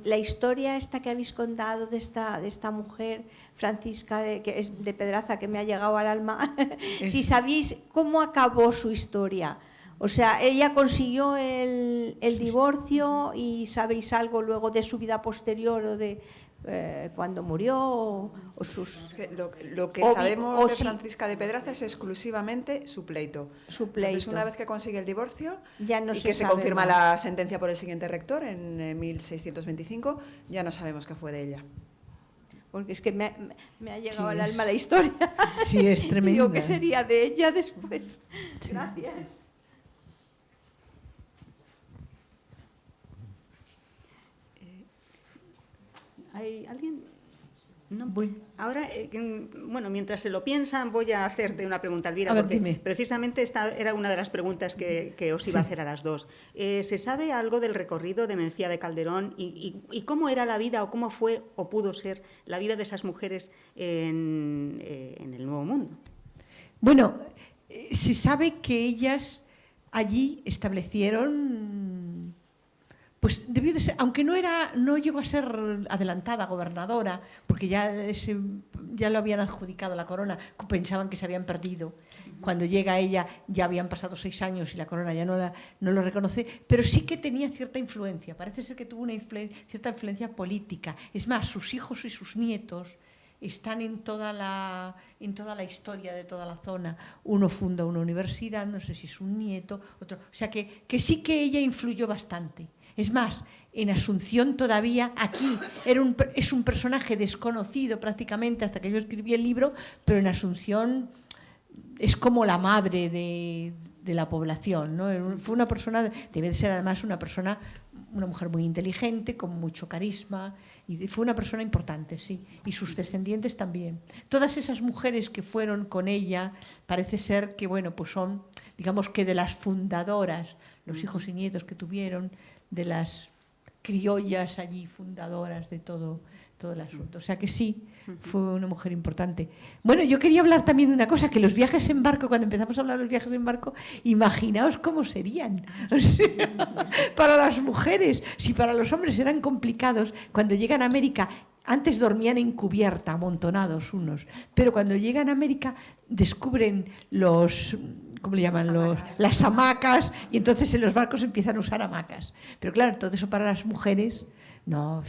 Speaker 4: la historia esta que habéis contado de esta mujer, Francisca que es de Pedraza, que me ha llegado al alma, si sabéis cómo acabó su historia. O sea, ella consiguió el divorcio y sabéis algo luego de su vida posterior o de cuando murió o sus...
Speaker 2: Es que lo que sabemos de Francisca de Pedraza es exclusivamente su pleito. Entonces, una vez que consigue el divorcio
Speaker 4: ya no
Speaker 2: y que se confirma la sentencia por el siguiente rector en 1625, ya no sabemos qué fue de ella.
Speaker 4: Porque es que me ha llegado al alma la historia.
Speaker 3: Sí, es tremenda.
Speaker 4: Digo, ¿qué sería de ella después? Sí. Gracias.
Speaker 1: ¿Hay alguien? No. Ahora, mientras se lo piensan, voy a hacerte una pregunta, Elvira, porque dime. Precisamente esta era una de las preguntas que os iba a hacer a las dos. ¿Se sabe algo del recorrido de Mencía de Calderón y cómo era la vida o cómo fue o pudo ser la vida de esas mujeres en el Nuevo Mundo?
Speaker 3: Bueno, se sabe que ellas allí establecieron... Pues debió de ser, aunque no llegó a ser adelantada gobernadora, porque ya lo habían adjudicado la corona, pensaban que se habían perdido. Cuando llega ella ya habían pasado 6 años y la corona ya no lo reconoce, pero sí que tenía cierta influencia, parece ser que tuvo cierta influencia política. Es más, sus hijos y sus nietos están en toda la historia de toda la zona. Uno funda una universidad, no sé si es un nieto, otro. O sea que sí que ella influyó bastante. Es más, en Asunción todavía, aquí, es un personaje desconocido prácticamente hasta que yo escribí el libro, pero en Asunción es como la madre de la población, ¿no? Fue una persona, debe de ser además una mujer muy inteligente, con mucho carisma, y fue una persona importante, sí, y sus descendientes también. Todas esas mujeres que fueron con ella, parece ser que, pues son, digamos que de las fundadoras, los hijos y nietos que tuvieron, de las criollas allí fundadoras de todo el asunto. O sea que sí, fue una mujer importante. Bueno, yo quería hablar también de una cosa, que los viajes en barco, cuando empezamos a hablar de los viajes en barco, imaginaos cómo serían. O sea, para las mujeres, si para los hombres eran complicados, cuando llegan a América, antes dormían en cubierta, amontonados unos, pero cuando llegan a América descubren ¿cómo le llaman? Las hamacas, y entonces en los barcos empiezan a usar hamacas. Pero claro, todo eso para las mujeres, no,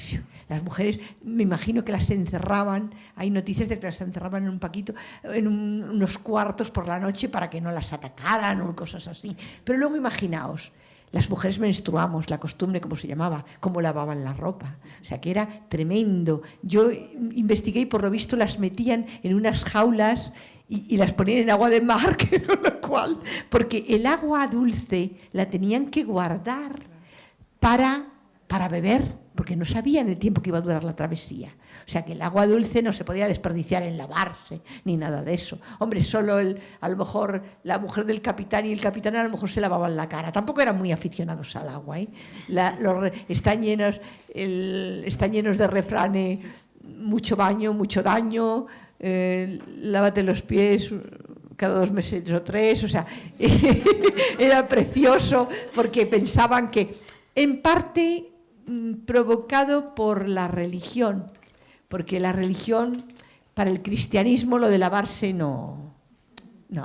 Speaker 3: las mujeres me imagino que las encerraban, hay noticias de que las encerraban en unos cuartos por la noche para que no las atacaran o cosas así. Pero luego imaginaos, las mujeres menstruamos, la costumbre, como se llamaba, cómo lavaban la ropa. O sea, que era tremendo. Yo investigué y por lo visto las metían en unas jaulas y las ponían en agua de mar, que no lo cual, porque el agua dulce la tenían que guardar para beber. porque no sabían el tiempo que iba a durar la travesía. O sea que el agua dulce no se podía desperdiciar en lavarse, ni nada de eso. Hombre, solo a lo mejor la mujer del capitán y el capitán a lo mejor se lavaban la cara. Tampoco eran muy aficionados al agua, ¿eh? Están llenos de refranes, mucho baño, mucho daño, lávate los pies cada 2 meses o 3, o sea, era precioso porque pensaban que, en parte, provocado por la religión, porque la religión, para el cristianismo, lo de lavarse no,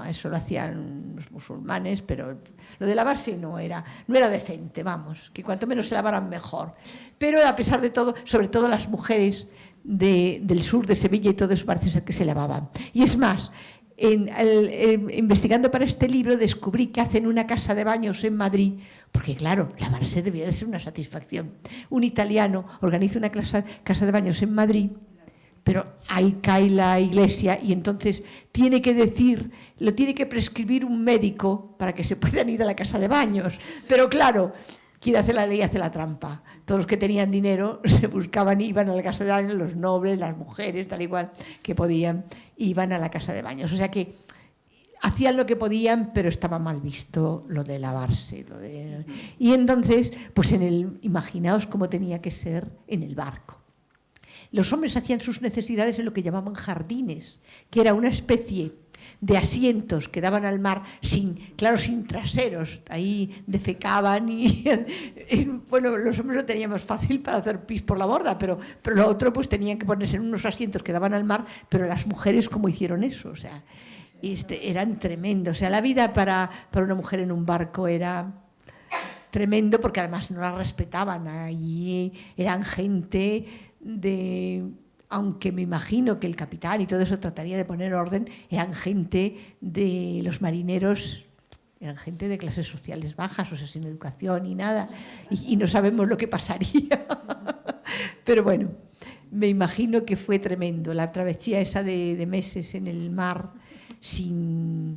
Speaker 3: eso lo hacían los musulmanes, pero lo de lavarse no era decente, vamos, que cuanto menos se lavaran mejor. Pero a pesar de todo, sobre todo las mujeres del sur de Sevilla y todo eso, parece ser que se lavaban. Y es más, investigando para este libro descubrí que hacen una casa de baños en Madrid, porque claro, lavarse debía de ser una satisfacción. Un italiano organiza una casa de baños en Madrid, pero ahí cae la iglesia y entonces lo tiene que prescribir un médico para que se puedan ir a la casa de baños. Pero claro, quien hace la ley hace la trampa. Todos los que tenían dinero se buscaban, iban a la casa de baños, los nobles, las mujeres, tal igual que podían, iban a la casa de baños. O sea que hacían lo que podían, pero estaba mal visto lo de lavarse. Y entonces, pues imaginaos cómo tenía que ser en el barco. Los hombres hacían sus necesidades en lo que llamaban jardines, que era una especie de asientos que daban al mar sin traseros, ahí defecaban y bueno, los hombres lo teníamos fácil para hacer pis por la borda, pero lo otro pues tenían que ponerse en unos asientos que daban al mar, pero las mujeres ¿cómo hicieron eso? O sea, eran tremendos, o sea, la vida para una mujer en un barco era tremendo porque además no la respetaban, allí eran gente aunque me imagino que el capitán y todo eso trataría de poner orden, eran gente de los marineros, eran gente de clases sociales bajas, o sea, sin educación ni nada, y no sabemos lo que pasaría. Pero bueno, me imagino que fue tremendo, la travesía esa de meses en el mar sin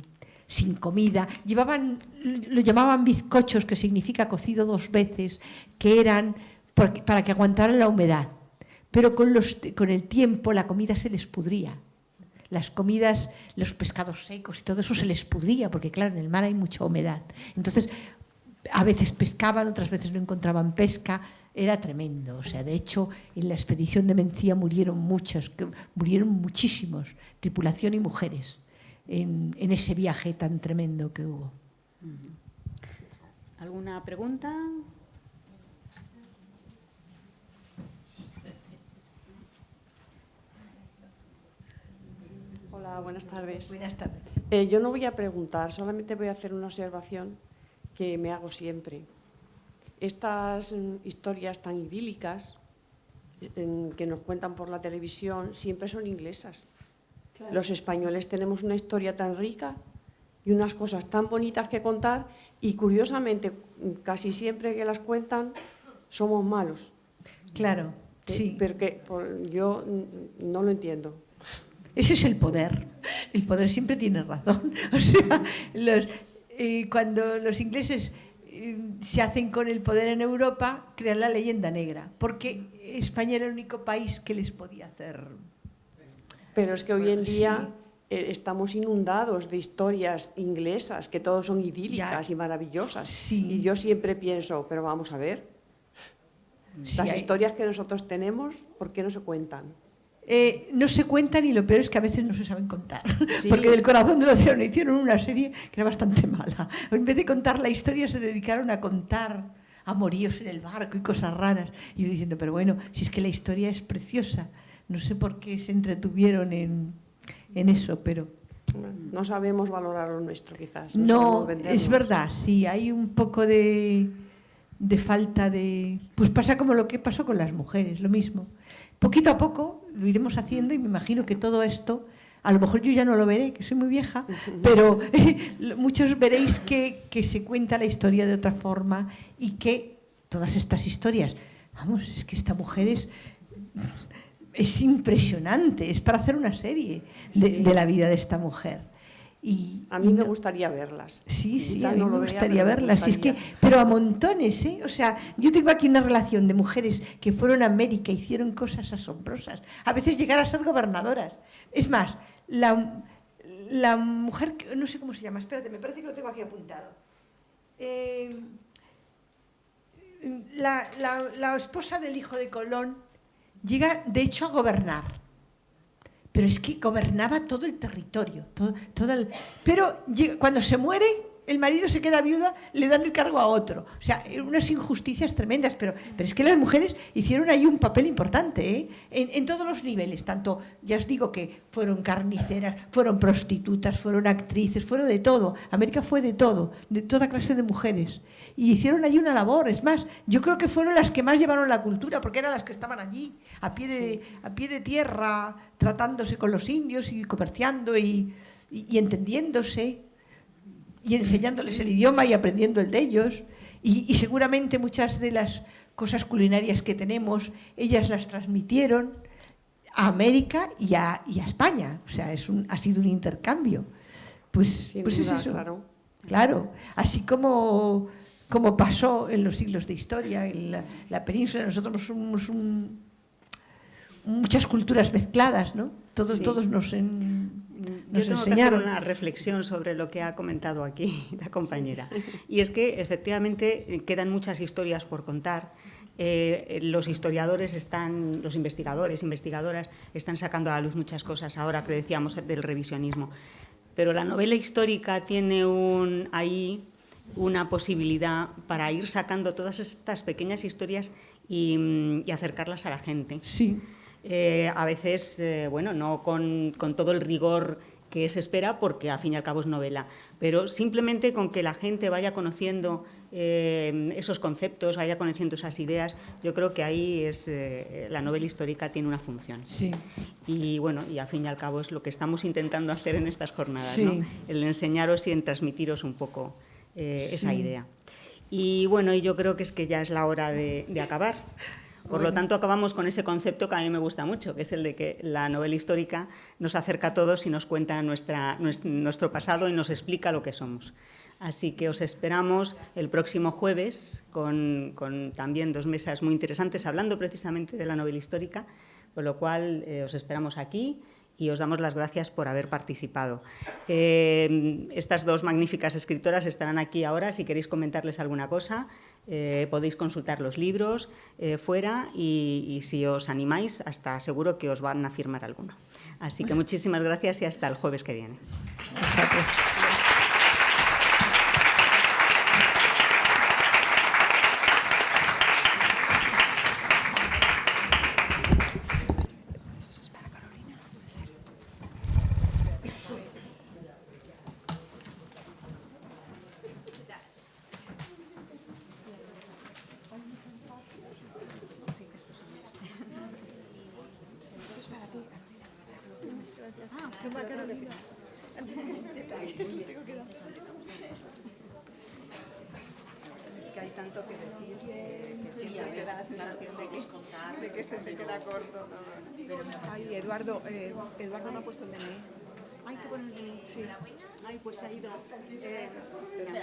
Speaker 3: comida. Lo llamaban bizcochos, que significa cocido 2 veces, que eran para que aguantaran la humedad. Pero con el tiempo la comida se les pudría. Las comidas, los pescados secos y todo eso se les pudría, porque claro, en el mar hay mucha humedad. Entonces, a veces pescaban, otras veces no encontraban pesca. Era tremendo. O sea, de hecho, en la expedición de Mencía murieron muchísimos, tripulación y mujeres, en ese viaje tan tremendo que hubo.
Speaker 1: ¿Alguna pregunta?
Speaker 5: Hola, buenas tardes.
Speaker 3: Buenas tardes.
Speaker 5: Yo no voy a preguntar, solamente voy a hacer una observación que me hago siempre. Estas historias tan idílicas que nos cuentan por la televisión siempre son inglesas. Claro. Los españoles tenemos una historia tan rica y unas cosas tan bonitas que contar y curiosamente casi siempre que las cuentan somos malos.
Speaker 3: Claro, sí.
Speaker 5: Pero yo no lo entiendo.
Speaker 3: Ese es el poder. El poder siempre tiene razón. O sea, cuando los ingleses se hacen con el poder en Europa, crean la leyenda negra, porque España era el único país que les podía hacer.
Speaker 5: Pero es que hoy en día estamos inundados de historias inglesas, que todos son idílicas y maravillosas.
Speaker 3: Sí.
Speaker 5: Y yo siempre pienso, pero vamos a ver, las historias que nosotros tenemos, ¿por qué no se cuentan?
Speaker 3: No se cuentan y lo peor es que a veces no se saben contar.
Speaker 5: Sí.
Speaker 3: Porque del Corazón del Océano hicieron una serie que era bastante mala. En vez de contar la historia se dedicaron a contar amoríos en el barco y cosas raras. Y yo diciendo, pero bueno, si es que la historia es preciosa. No sé por qué se entretuvieron en eso, pero...
Speaker 5: No sabemos valorar lo nuestro, quizás.
Speaker 3: No, es verdad, sí, hay un poco de falta de... Pues pasa como lo que pasó con las mujeres, lo mismo. Poquito a poco lo iremos haciendo y me imagino que todo esto, a lo mejor yo ya no lo veré, que soy muy vieja, pero muchos veréis que se cuenta la historia de otra forma y que todas estas historias, vamos, es que esta mujer es impresionante, es para hacer una serie de la vida de esta mujer.
Speaker 5: A mí me gustaría verlas.
Speaker 3: Sí,
Speaker 5: Quizá
Speaker 3: a mí
Speaker 5: no
Speaker 3: me
Speaker 5: lo vea,
Speaker 3: gustaría
Speaker 5: pero me
Speaker 3: verlas. Es que,
Speaker 5: gustaría.
Speaker 3: pero a montones, ¿eh? O sea, yo tengo aquí una relación de mujeres que fueron a América, hicieron cosas asombrosas. A veces llegar a ser gobernadoras. Es más, la mujer, no sé cómo se llama, espérate, me parece que lo tengo aquí apuntado. La esposa del hijo de Colón llega, de hecho, a gobernar. Pero es que gobernaba todo el territorio. Pero cuando se muere, el marido se queda viuda, le dan el cargo a otro. O sea, unas injusticias tremendas. Pero es que las mujeres hicieron ahí un papel importante, ¿eh? En todos los niveles. Tanto, ya os digo que fueron carniceras, fueron prostitutas, fueron actrices, fueron de todo. América fue de todo, de toda clase de mujeres. Y hicieron ahí una labor. Es más, yo creo que fueron las que más llevaron la cultura, porque eran las que estaban allí, a pie de tierra, tratándose con los indios y comerciando y entendiéndose y enseñándoles el idioma y aprendiendo el de ellos. Y seguramente muchas de las cosas culinarias que tenemos, ellas las transmitieron a América y a España. O sea, ha sido un intercambio. Pues
Speaker 5: Sin
Speaker 3: es
Speaker 5: duda,
Speaker 3: eso.
Speaker 5: claro.
Speaker 3: Así como pasó en los siglos de historia, en la península, nosotros somos muchas culturas mezcladas, ¿no? Todos nos
Speaker 1: Yo tengo que hacer una reflexión sobre lo que ha comentado aquí la compañera. Y es que, efectivamente, quedan muchas historias por contar. Los historiadores los investigadores, investigadoras, están sacando a la luz muchas cosas ahora que decíamos del revisionismo. Pero la novela histórica tiene ahí una posibilidad para ir sacando todas estas pequeñas historias y acercarlas a la gente.
Speaker 3: Sí.
Speaker 1: A veces, no con todo el rigor que se espera, porque al fin y al cabo es novela, pero simplemente con que la gente vaya conociendo esos conceptos, vaya conociendo esas ideas, yo creo que ahí la novela histórica tiene una función.
Speaker 3: Sí.
Speaker 1: Y al fin y al cabo es lo que estamos intentando hacer en estas jornadas,
Speaker 3: sí.
Speaker 1: ¿no? El enseñaros y en transmitiros un poco esa idea. Y yo creo que ya es la hora de acabar. Por lo tanto, acabamos con ese concepto que a mí me gusta mucho, que es el de que la novela histórica nos acerca a todos y nos cuenta nuestro pasado y nos explica lo que somos. Así que os esperamos el próximo jueves con también 2 mesas muy interesantes hablando precisamente de la novela histórica, con lo cual os esperamos aquí y os damos las gracias por haber participado. Estas 2 magníficas escritoras estarán aquí ahora. Si queréis comentarles alguna cosa, podéis consultar los libros fuera y si os animáis, hasta seguro que os van a firmar alguno. Así que muchísimas gracias y hasta el jueves que viene. Es que hay tanto que decir que siempre te da la sensación de que se te queda corto todo.
Speaker 2: Ay, Eduardo no ha puesto el DNI.
Speaker 1: Ay, qué bueno el DNI.
Speaker 2: Sí.
Speaker 1: Ay, pues ha ido. Espera.